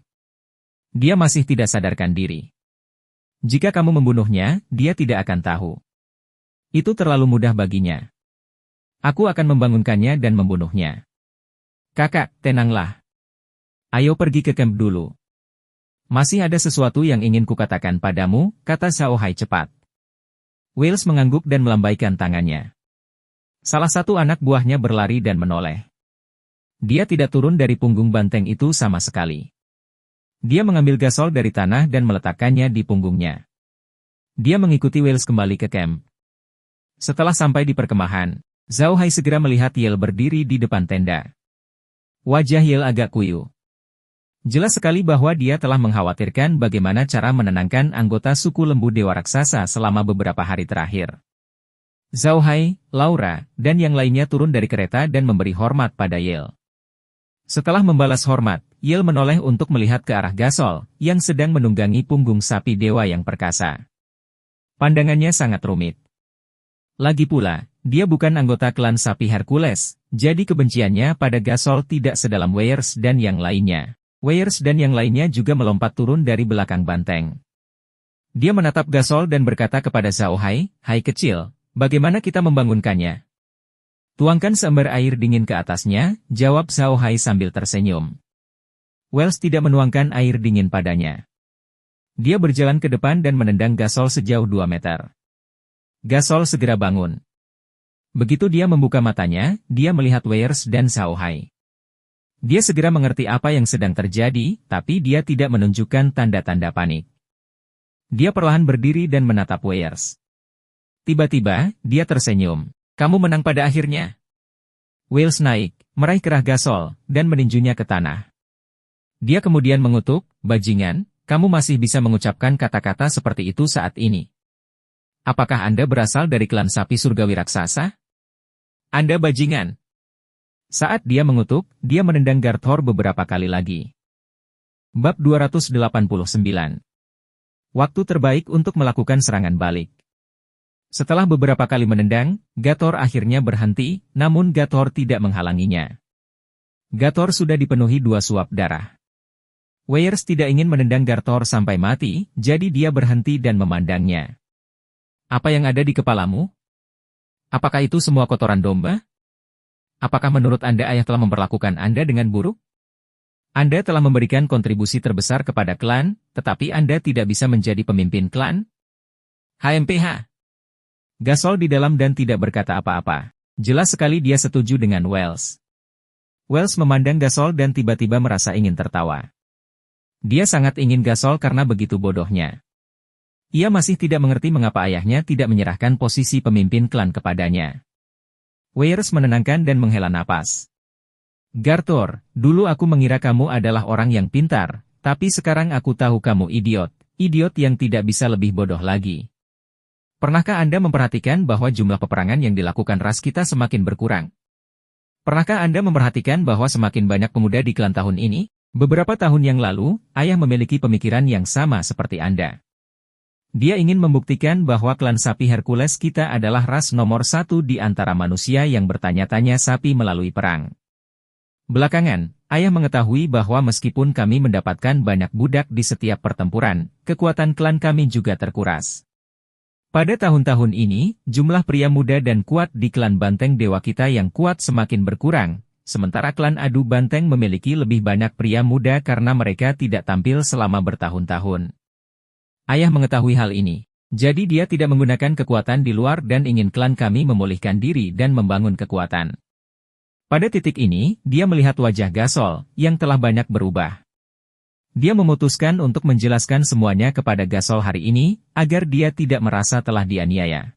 Dia masih tidak sadarkan diri. Jika kamu membunuhnya, dia tidak akan tahu. Itu terlalu mudah baginya. Aku akan membangunkannya dan membunuhnya." "Kakak, tenanglah. Ayo pergi ke camp dulu. Masih ada sesuatu yang ingin kukatakan padamu," kata Xiaohai cepat. Wells mengangguk dan melambaikan tangannya. Salah satu anak buahnya berlari dan menoleh. Dia tidak turun dari punggung banteng itu sama sekali. Dia mengambil Gasol dari tanah dan meletakkannya di punggungnya. Dia mengikuti Wells kembali ke camp. Setelah sampai di perkemahan, Xiaohai segera melihat Yale berdiri di depan tenda. Wajah Yale agak kuyu. Jelas sekali bahwa dia telah mengkhawatirkan bagaimana cara menenangkan anggota suku lembu Dewa Raksasa selama beberapa hari terakhir. Xiaohai, Laura, dan yang lainnya turun dari kereta dan memberi hormat pada Yale. Setelah membalas hormat, Yale menoleh untuk melihat ke arah Gasol, yang sedang menunggangi punggung sapi dewa yang perkasa. Pandangannya sangat rumit. Lagi pula, dia bukan anggota klan sapi Hercules, jadi kebenciannya pada Gasol tidak sedalam Weirs dan yang lainnya. Weirs dan yang lainnya juga melompat turun dari belakang banteng. Dia menatap Gasol dan berkata kepada Xiaohai, "Hai kecil, bagaimana kita membangunkannya?" "Tuangkan seember air dingin ke atasnya," jawab Xiaohai sambil tersenyum. Wells tidak menuangkan air dingin padanya. Dia berjalan ke depan dan menendang Gasol sejauh 2 meter. Gasol segera bangun. Begitu dia membuka matanya, dia melihat Weirs dan Xiaohai. Dia segera mengerti apa yang sedang terjadi, tapi dia tidak menunjukkan tanda-tanda panik. Dia perlahan berdiri dan menatap Weirs. Tiba-tiba, dia tersenyum. "Kamu menang pada akhirnya." Wells naik, meraih kerah Gasol, dan meninjunya ke tanah. Dia kemudian mengutuk, "Bajingan, kamu masih bisa mengucapkan kata-kata seperti itu saat ini. Apakah Anda berasal dari klan sapi surgawi raksasa? Anda bajingan." Saat dia mengutuk, dia menendang Gartor beberapa kali lagi. Bab 289. Waktu terbaik untuk melakukan serangan balik. Setelah beberapa kali menendang, Gator akhirnya berhenti, namun Gator tidak menghalanginya. Gator sudah dipenuhi 2 suap darah. Weirs tidak ingin menendang Gator sampai mati, jadi dia berhenti dan memandangnya. Apa yang ada di kepalamu? Apakah itu semua kotoran domba? Apakah menurut Anda ayah telah memperlakukan Anda dengan buruk? Anda telah memberikan kontribusi terbesar kepada klan, tetapi Anda tidak bisa menjadi pemimpin klan? HMPH. Gasol di dalam dan tidak berkata apa-apa. Jelas sekali dia setuju dengan Wells. Wells memandang Gasol dan tiba-tiba merasa ingin tertawa. Dia sangat ingin Gasol karena begitu bodohnya. Ia masih tidak mengerti mengapa ayahnya tidak menyerahkan posisi pemimpin klan kepadanya. Weirs menenangkan dan menghela napas. Gartor, dulu aku mengira kamu adalah orang yang pintar, tapi sekarang aku tahu kamu idiot yang tidak bisa lebih bodoh lagi. Pernahkah Anda memperhatikan bahwa jumlah peperangan yang dilakukan ras kita semakin berkurang? Pernahkah Anda memperhatikan bahwa semakin banyak pemuda di klan tahun ini? Beberapa tahun yang lalu, ayah memiliki pemikiran yang sama seperti Anda. Dia ingin membuktikan bahwa klan sapi Hercules kita adalah ras nomor 1 di antara manusia yang bertanya-tanya sapi melalui perang. Belakangan, ayah mengetahui bahwa meskipun kami mendapatkan banyak budak di setiap pertempuran, kekuatan klan kami juga terkuras. Pada tahun-tahun ini, jumlah pria muda dan kuat di klan Banteng Dewa kita yang kuat semakin berkurang, sementara klan Adu Banteng memiliki lebih banyak pria muda karena mereka tidak tampil selama bertahun-tahun. Ayah mengetahui hal ini, jadi dia tidak menggunakan kekuatan di luar dan ingin klan kami memulihkan diri dan membangun kekuatan. Pada titik ini, dia melihat wajah Gasol, yang telah banyak berubah. Dia memutuskan untuk menjelaskan semuanya kepada Gasol hari ini, agar dia tidak merasa telah dianiaya.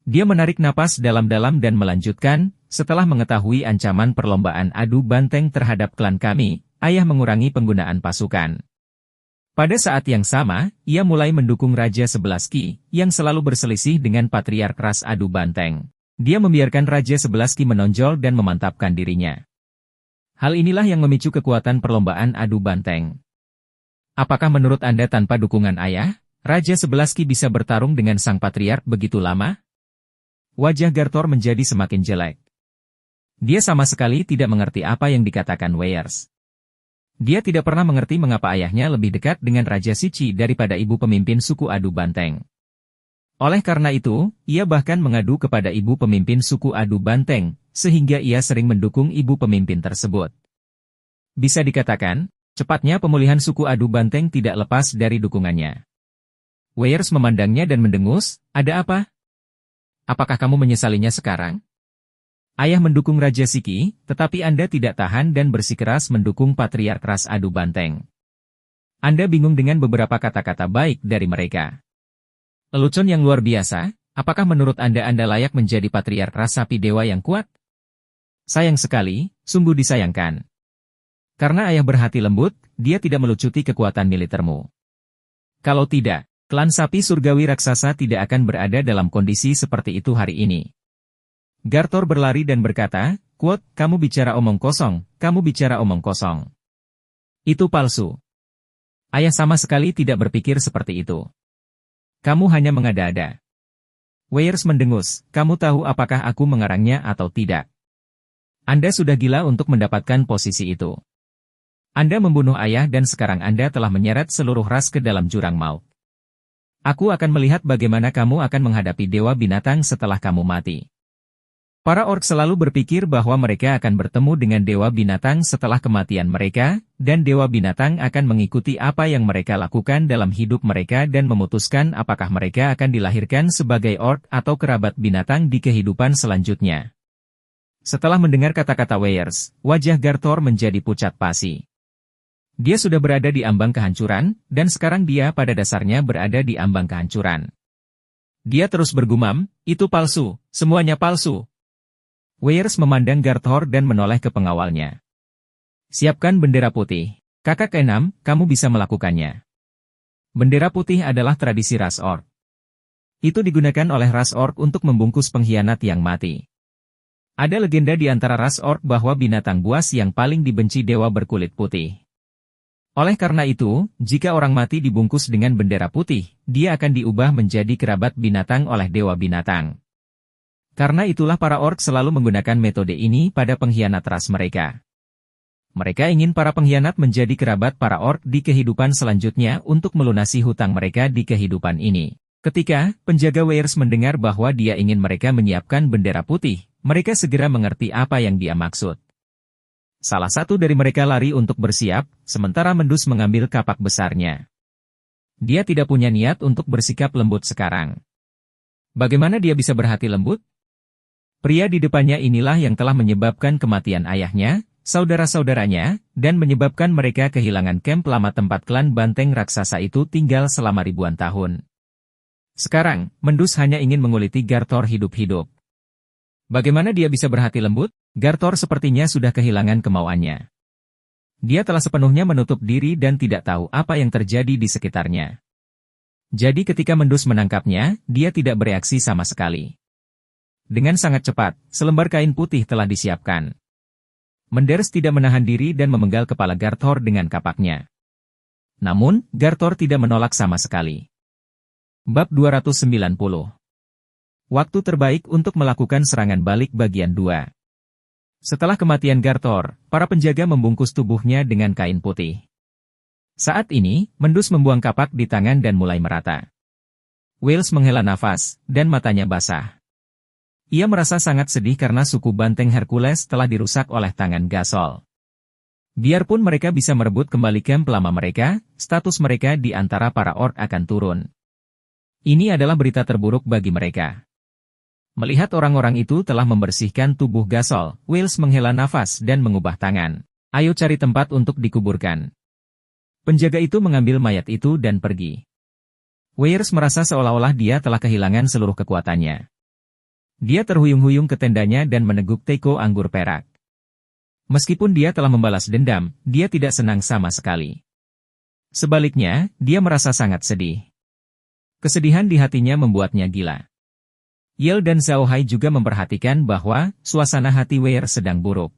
Dia menarik napas dalam-dalam dan melanjutkan, setelah mengetahui ancaman perlombaan adu banteng terhadap klan kami, ayah mengurangi penggunaan pasukan. Pada saat yang sama, ia mulai mendukung Raja Sebelaski, yang selalu berselisih dengan Patriark Ras Adu Banteng. Dia membiarkan Raja Sebelaski menonjol dan memantapkan dirinya. Hal inilah yang memicu kekuatan perlombaan adu banteng. Apakah menurut Anda tanpa dukungan ayah, Raja Sebelaski bisa bertarung dengan sang patriark begitu lama? Wajah Gartor menjadi semakin jelek. Dia sama sekali tidak mengerti apa yang dikatakan Weirs. Dia tidak pernah mengerti mengapa ayahnya lebih dekat dengan Raja Sici daripada ibu pemimpin suku adu banteng. Oleh karena itu, ia bahkan mengadu kepada ibu pemimpin suku adu banteng, sehingga ia sering mendukung ibu pemimpin tersebut. Bisa dikatakan, cepatnya pemulihan suku adu banteng tidak lepas dari dukungannya. Weirs memandangnya dan mendengus, ada apa? Apakah kamu menyesalinya sekarang? Ayah mendukung Raja Siki, tetapi Anda tidak tahan dan bersikeras mendukung Patriark Ras Adu Banteng. Anda bingung dengan beberapa kata-kata baik dari mereka. Lelucon yang luar biasa, apakah menurut Anda layak menjadi Patriark Ras Sapi Dewa yang kuat? Sayang sekali, sungguh disayangkan. Karena ayah berhati lembut, dia tidak melucuti kekuatan militermu. Kalau tidak, klan sapi surgawi raksasa tidak akan berada dalam kondisi seperti itu hari ini. Gartor berlari dan berkata, "Quote, kamu bicara omong kosong, kamu bicara omong kosong. Itu palsu. Ayah sama sekali tidak berpikir seperti itu. Kamu hanya mengada-ada." Weirs mendengus, "Kamu tahu apakah aku mengarangnya atau tidak? Anda sudah gila untuk mendapatkan posisi itu. Anda membunuh ayah dan sekarang Anda telah menyeret seluruh ras ke dalam jurang maut. Aku akan melihat bagaimana kamu akan menghadapi Dewa Binatang setelah kamu mati." Para orc selalu berpikir bahwa mereka akan bertemu dengan Dewa Binatang setelah kematian mereka, dan Dewa Binatang akan mengikuti apa yang mereka lakukan dalam hidup mereka dan memutuskan apakah mereka akan dilahirkan sebagai orc atau kerabat binatang di kehidupan selanjutnya. Setelah mendengar kata-kata Weirs, wajah Gartor menjadi pucat pasi. Dia sudah berada di ambang kehancuran, dan sekarang dia pada dasarnya berada di ambang kehancuran. Dia terus bergumam, "Itu palsu, semuanya palsu." Weirs memandang Gartor dan menoleh ke pengawalnya. "Siapkan bendera putih. Kakak keenam, kamu bisa melakukannya." Bendera putih adalah tradisi ras orc. Itu digunakan oleh ras orc untuk membungkus pengkhianat yang mati. Ada legenda di antara ras orc bahwa binatang buas yang paling dibenci dewa berkulit putih. Oleh karena itu, jika orang mati dibungkus dengan bendera putih, dia akan diubah menjadi kerabat binatang oleh dewa binatang. Karena itulah para orc selalu menggunakan metode ini pada pengkhianat ras mereka. Mereka ingin para pengkhianat menjadi kerabat para orc di kehidupan selanjutnya untuk melunasi hutang mereka di kehidupan ini. Ketika penjaga Weirs mendengar bahwa dia ingin mereka menyiapkan bendera putih, mereka segera mengerti apa yang dia maksud. Salah satu dari mereka lari untuk bersiap, sementara Mendus mengambil kapak besarnya. Dia tidak punya niat untuk bersikap lembut sekarang. Bagaimana dia bisa berhati lembut? Pria di depannya inilah yang telah menyebabkan kematian ayahnya, saudara-saudaranya, dan menyebabkan mereka kehilangan kamp lama tempat klan banteng raksasa itu tinggal selama ribuan tahun. Sekarang, Mendus hanya ingin menguliti Garthor hidup-hidup. Bagaimana dia bisa berhati lembut? Garthor sepertinya sudah kehilangan kemauannya. Dia telah sepenuhnya menutup diri dan tidak tahu apa yang terjadi di sekitarnya. Jadi ketika Mendus menangkapnya, dia tidak bereaksi sama sekali. Dengan sangat cepat, selembar kain putih telah disiapkan. Menders tidak menahan diri dan memenggal kepala Garthor dengan kapaknya. Namun, Garthor tidak menolak sama sekali. Bab 290. Waktu terbaik untuk melakukan serangan balik bagian 2. Setelah kematian Garthor, para penjaga membungkus tubuhnya dengan kain putih. Saat ini, Mendus membuang kapak di tangan dan mulai merata. Wales menghela nafas, dan matanya basah. Ia merasa sangat sedih karena suku banteng Hercules telah dirusak oleh tangan Gasol. Biarpun mereka bisa merebut kembali kamp lama mereka, status mereka di antara para orc akan turun. Ini adalah berita terburuk bagi mereka. Melihat orang-orang itu telah membersihkan tubuh Gasol, Wales menghela nafas dan mengubah tangan. Ayo cari tempat untuk dikuburkan. Penjaga itu mengambil mayat itu dan pergi. Wales merasa seolah-olah dia telah kehilangan seluruh kekuatannya. Dia terhuyung-huyung ke tendanya dan meneguk teko anggur perak. Meskipun dia telah membalas dendam, dia tidak senang sama sekali. Sebaliknya, dia merasa sangat sedih. Kesedihan di hatinya membuatnya gila. Yel dan Zhao Hai juga memperhatikan bahwa suasana hati Weir sedang buruk.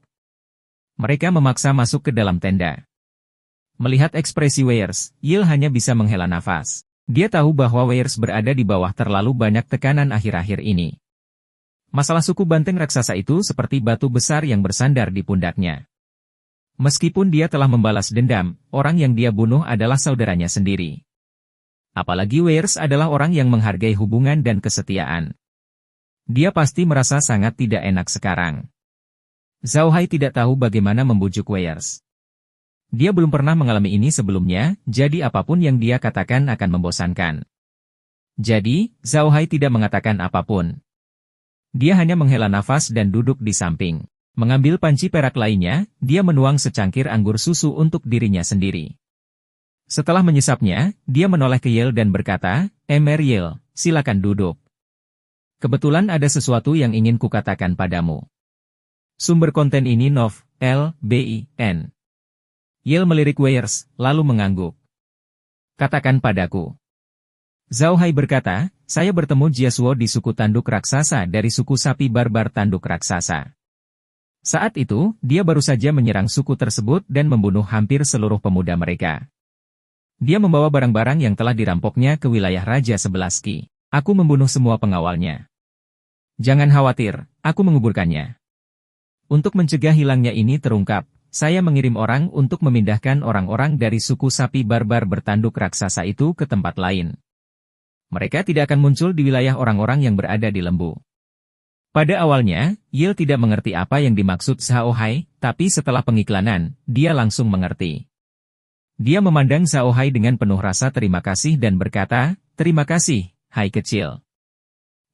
Mereka memaksa masuk ke dalam tenda. Melihat ekspresi Weirs, Yel hanya bisa menghela nafas. Dia tahu bahwa Weirs berada di bawah terlalu banyak tekanan akhir-akhir ini. Masalah suku banteng raksasa itu seperti batu besar yang bersandar di pundaknya. Meskipun dia telah membalas dendam, orang yang dia bunuh adalah saudaranya sendiri. Apalagi Weirs adalah orang yang menghargai hubungan dan kesetiaan. Dia pasti merasa sangat tidak enak sekarang. Zhao Hai tidak tahu bagaimana membujuk Weirs. Dia belum pernah mengalami ini sebelumnya, jadi apapun yang dia katakan akan membosankan. Jadi, Zhao Hai tidak mengatakan apapun. Dia hanya menghela nafas dan duduk di samping. Mengambil panci perak lainnya, dia menuang secangkir anggur susu untuk dirinya sendiri. Setelah menyesapnya, dia menoleh ke Yel dan berkata, "Emer Yel, silakan duduk. Kebetulan ada sesuatu yang ingin kukatakan padamu." Sumber konten ini Nov, L, B, I, N. Yel melirik Weirs, lalu mengangguk. "Katakan padaku." Zhao Hai berkata, "Saya bertemu Jiasuo di suku tanduk raksasa dari suku sapi barbar tanduk raksasa. Saat itu, dia baru saja menyerang suku tersebut dan membunuh hampir seluruh pemuda mereka. Dia membawa barang-barang yang telah dirampoknya ke wilayah Raja Sebelaski. Aku membunuh semua pengawalnya. Jangan khawatir, aku menguburkannya. Untuk mencegah hilangnya ini terungkap, saya mengirim orang untuk memindahkan orang-orang dari suku sapi barbar bertanduk raksasa itu ke tempat lain. Mereka tidak akan muncul di wilayah orang-orang yang berada di lembu." Pada awalnya, Yel tidak mengerti apa yang dimaksud Zhao Hai, tapi setelah pengiklanan, dia langsung mengerti. Dia memandang Zhao Hai dengan penuh rasa terima kasih dan berkata, "Terima kasih, Hai kecil.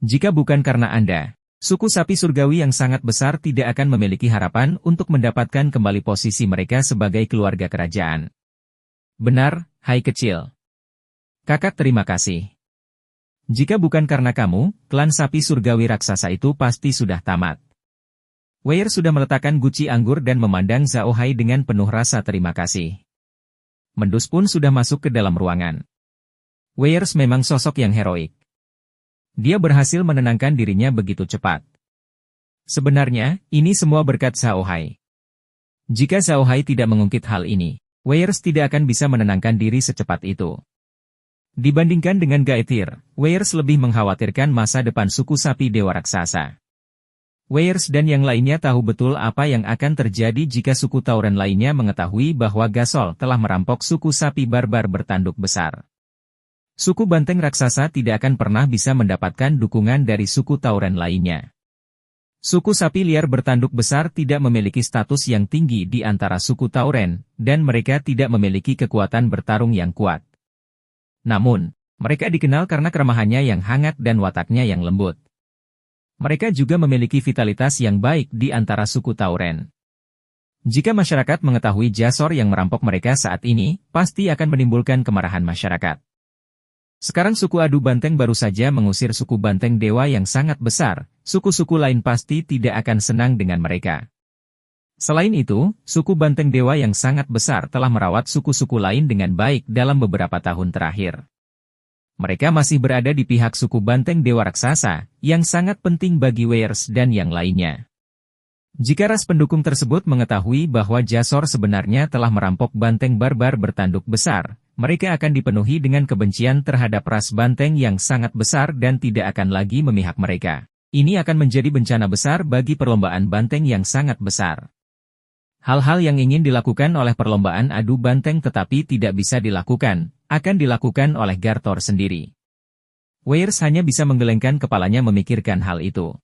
Jika bukan karena Anda, suku sapi surgawi yang sangat besar tidak akan memiliki harapan untuk mendapatkan kembali posisi mereka sebagai keluarga kerajaan." "Benar, Hai kecil. Kakak terima kasih. Jika bukan karena kamu, klan sapi surgawi raksasa itu pasti sudah tamat." Weir sudah meletakkan guci anggur dan memandang Zhao Hai dengan penuh rasa terima kasih. Mendus pun sudah masuk ke dalam ruangan. Weirs memang sosok yang heroik. Dia berhasil menenangkan dirinya begitu cepat. Sebenarnya, ini semua berkat Zhao Hai. Jika Zhao Hai tidak mengungkit hal ini, Weirs tidak akan bisa menenangkan diri secepat itu. Dibandingkan dengan Gaethir, Weirs lebih mengkhawatirkan masa depan suku sapi Dewa Raksasa. Weirs dan yang lainnya tahu betul apa yang akan terjadi jika suku Tauren lainnya mengetahui bahwa Gasol telah merampok suku sapi barbar bertanduk besar. Suku banteng raksasa tidak akan pernah bisa mendapatkan dukungan dari suku Tauren lainnya. Suku sapi liar bertanduk besar tidak memiliki status yang tinggi di antara suku Tauren, dan mereka tidak memiliki kekuatan bertarung yang kuat. Namun, mereka dikenal karena keramahannya yang hangat dan wataknya yang lembut. Mereka juga memiliki vitalitas yang baik di antara suku Tauren. Jika masyarakat mengetahui Jasor yang merampok mereka saat ini, pasti akan menimbulkan kemarahan masyarakat. Sekarang suku Adu Banteng baru saja mengusir suku Banteng Dewa yang sangat besar, suku-suku lain pasti tidak akan senang dengan mereka. Selain itu, suku Banteng Dewa yang sangat besar telah merawat suku-suku lain dengan baik dalam beberapa tahun terakhir. Mereka masih berada di pihak suku Banteng Dewa Raksasa, yang sangat penting bagi Weirs dan yang lainnya. Jika ras pendukung tersebut mengetahui bahwa Jasor sebenarnya telah merampok banteng barbar bertanduk besar, mereka akan dipenuhi dengan kebencian terhadap ras banteng yang sangat besar dan tidak akan lagi memihak mereka. Ini akan menjadi bencana besar bagi perlombaan banteng yang sangat besar. Hal-hal yang ingin dilakukan oleh perlombaan adu banteng tetapi tidak bisa dilakukan, akan dilakukan oleh Gartor sendiri. Weirs hanya bisa menggelengkan kepalanya memikirkan hal itu.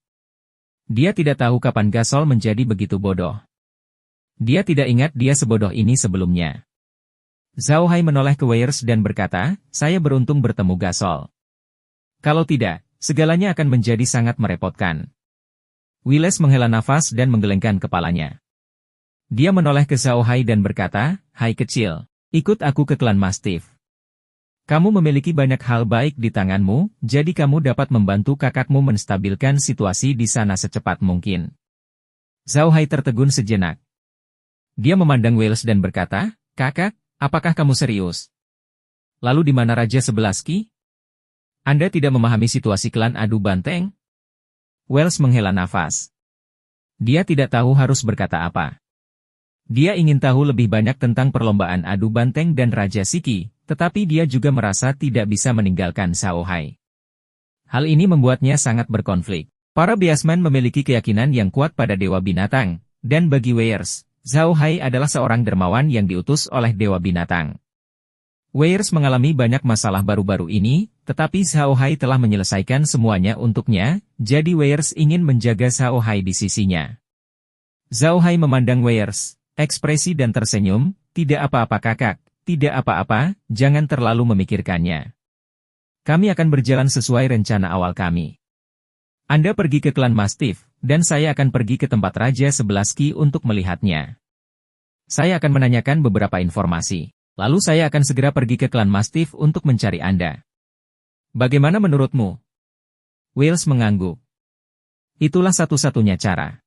Dia tidak tahu kapan Gasol menjadi begitu bodoh. Dia tidak ingat dia sebodoh ini sebelumnya. Zhao Hai menoleh ke Weirs dan berkata, saya beruntung bertemu Gasol. Kalau tidak, segalanya akan menjadi sangat merepotkan. Wiles menghela nafas dan menggelengkan kepalanya. Dia menoleh ke Zhao Hai dan berkata, hai kecil, ikut aku ke klan Mastiff. Kamu memiliki banyak hal baik di tanganmu, jadi kamu dapat membantu kakakmu menstabilkan situasi di sana secepat mungkin. Zhao Hai tertegun sejenak. Dia memandang Weiles dan berkata, kakak, apakah kamu serius? Lalu di mana Raja Sebelaski? Anda tidak memahami situasi klan adu banteng? Weiles menghela nafas. Dia tidak tahu harus berkata apa. Dia ingin tahu lebih banyak tentang perlombaan adu banteng dan Raja Siki, tetapi dia juga merasa tidak bisa meninggalkan Zhao Hai. Hal ini membuatnya sangat berkonflik. Para biasman memiliki keyakinan yang kuat pada Dewa Binatang, dan bagi Weirs, Zhao Hai adalah seorang dermawan yang diutus oleh Dewa Binatang. Weirs mengalami banyak masalah baru-baru ini, tetapi Zhao Hai telah menyelesaikan semuanya untuknya, jadi Weirs ingin menjaga Zhao Hai di sisinya. Zhao Hai memandang Weirs. Ekspresi dan tersenyum, tidak apa-apa kakak, tidak apa-apa, jangan terlalu memikirkannya. Kami akan berjalan sesuai rencana awal kami. Anda pergi ke klan Mastiff, dan saya akan pergi ke tempat Raja Sebelaski untuk melihatnya. Saya akan menanyakan beberapa informasi, lalu saya akan segera pergi ke klan Mastiff untuk mencari Anda. Bagaimana menurutmu? Weirs mengangguk. Itulah satu-satunya cara.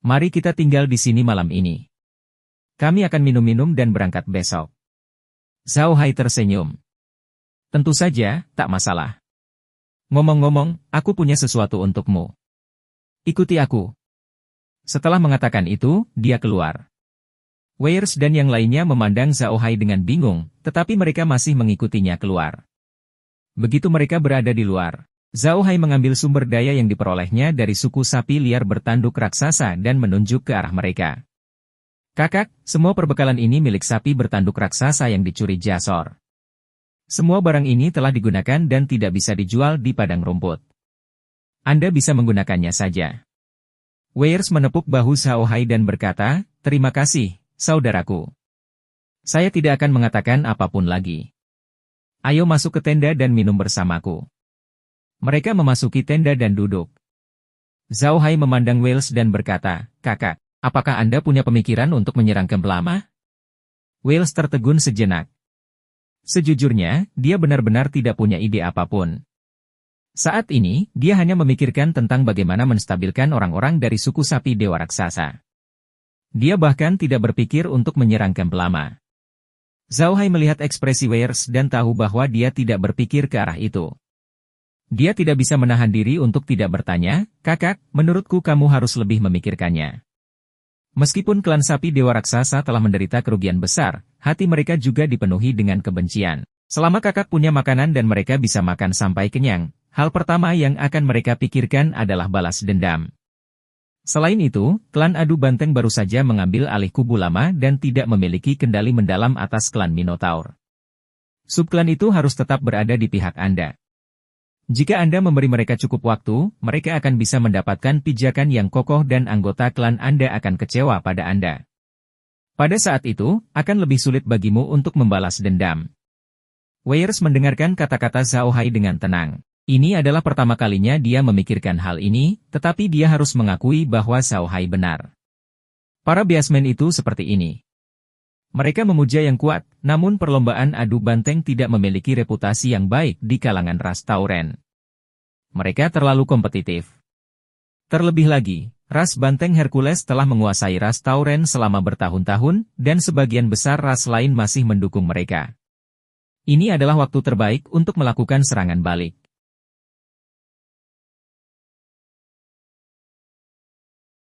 Mari kita tinggal di sini malam ini. Kami akan minum-minum dan berangkat besok. Zhao Hai tersenyum. Tentu saja, tak masalah. Ngomong-ngomong, aku punya sesuatu untukmu. Ikuti aku. Setelah mengatakan itu, dia keluar. Weirs dan yang lainnya memandang Zhao Hai dengan bingung, tetapi mereka masih mengikutinya keluar. Begitu mereka berada di luar, Zhao Hai mengambil sumber daya yang diperolehnya dari suku sapi liar bertanduk raksasa dan menunjuk ke arah mereka. Kakak, semua perbekalan ini milik sapi bertanduk raksasa yang dicuri Jasor. Semua barang ini telah digunakan dan tidak bisa dijual di padang rumput. Anda bisa menggunakannya saja. Weirs menepuk bahu Zhao Hai dan berkata, terima kasih, saudaraku. Saya tidak akan mengatakan apapun lagi. Ayo masuk ke tenda dan minum bersamaku. Mereka memasuki tenda dan duduk. Zhao Hai memandang Weirs dan berkata, kakak. Apakah Anda punya pemikiran untuk menyerang Camp Lama? Weirs tertegun sejenak. Sejujurnya, dia benar-benar tidak punya ide apapun. Saat ini, dia hanya memikirkan tentang bagaimana menstabilkan orang-orang dari suku sapi Dewa Raksasa. Dia bahkan tidak berpikir untuk menyerang Camp Lama. Zhao Hai melihat ekspresi Weirs dan tahu bahwa dia tidak berpikir ke arah itu. Dia tidak bisa menahan diri untuk tidak bertanya, kakak, menurutku kamu harus lebih memikirkannya. Meskipun klan sapi Dewa Raksasa telah menderita kerugian besar, hati mereka juga dipenuhi dengan kebencian. Selama kakak punya makanan dan mereka bisa makan sampai kenyang, hal pertama yang akan mereka pikirkan adalah balas dendam. Selain itu, klan Adu Banteng baru saja mengambil alih kubu lama dan tidak memiliki kendali mendalam atas klan Minotaur. Subklan itu harus tetap berada di pihak Anda. Jika Anda memberi mereka cukup waktu, mereka akan bisa mendapatkan pijakan yang kokoh dan anggota klan Anda akan kecewa pada Anda. Pada saat itu, akan lebih sulit bagimu untuk membalas dendam. Weirs mendengarkan kata-kata Zhao Hai dengan tenang. Ini adalah pertama kalinya dia memikirkan hal ini, tetapi dia harus mengakui bahwa Zhao Hai benar. Para biasmen itu seperti ini. Mereka memuja yang kuat, namun perlombaan adu banteng tidak memiliki reputasi yang baik di kalangan ras Tauren. Mereka terlalu kompetitif. Terlebih lagi, ras banteng Hercules telah menguasai ras Tauren selama bertahun-tahun, dan sebagian besar ras lain masih mendukung mereka. Ini adalah waktu terbaik untuk melakukan serangan balik.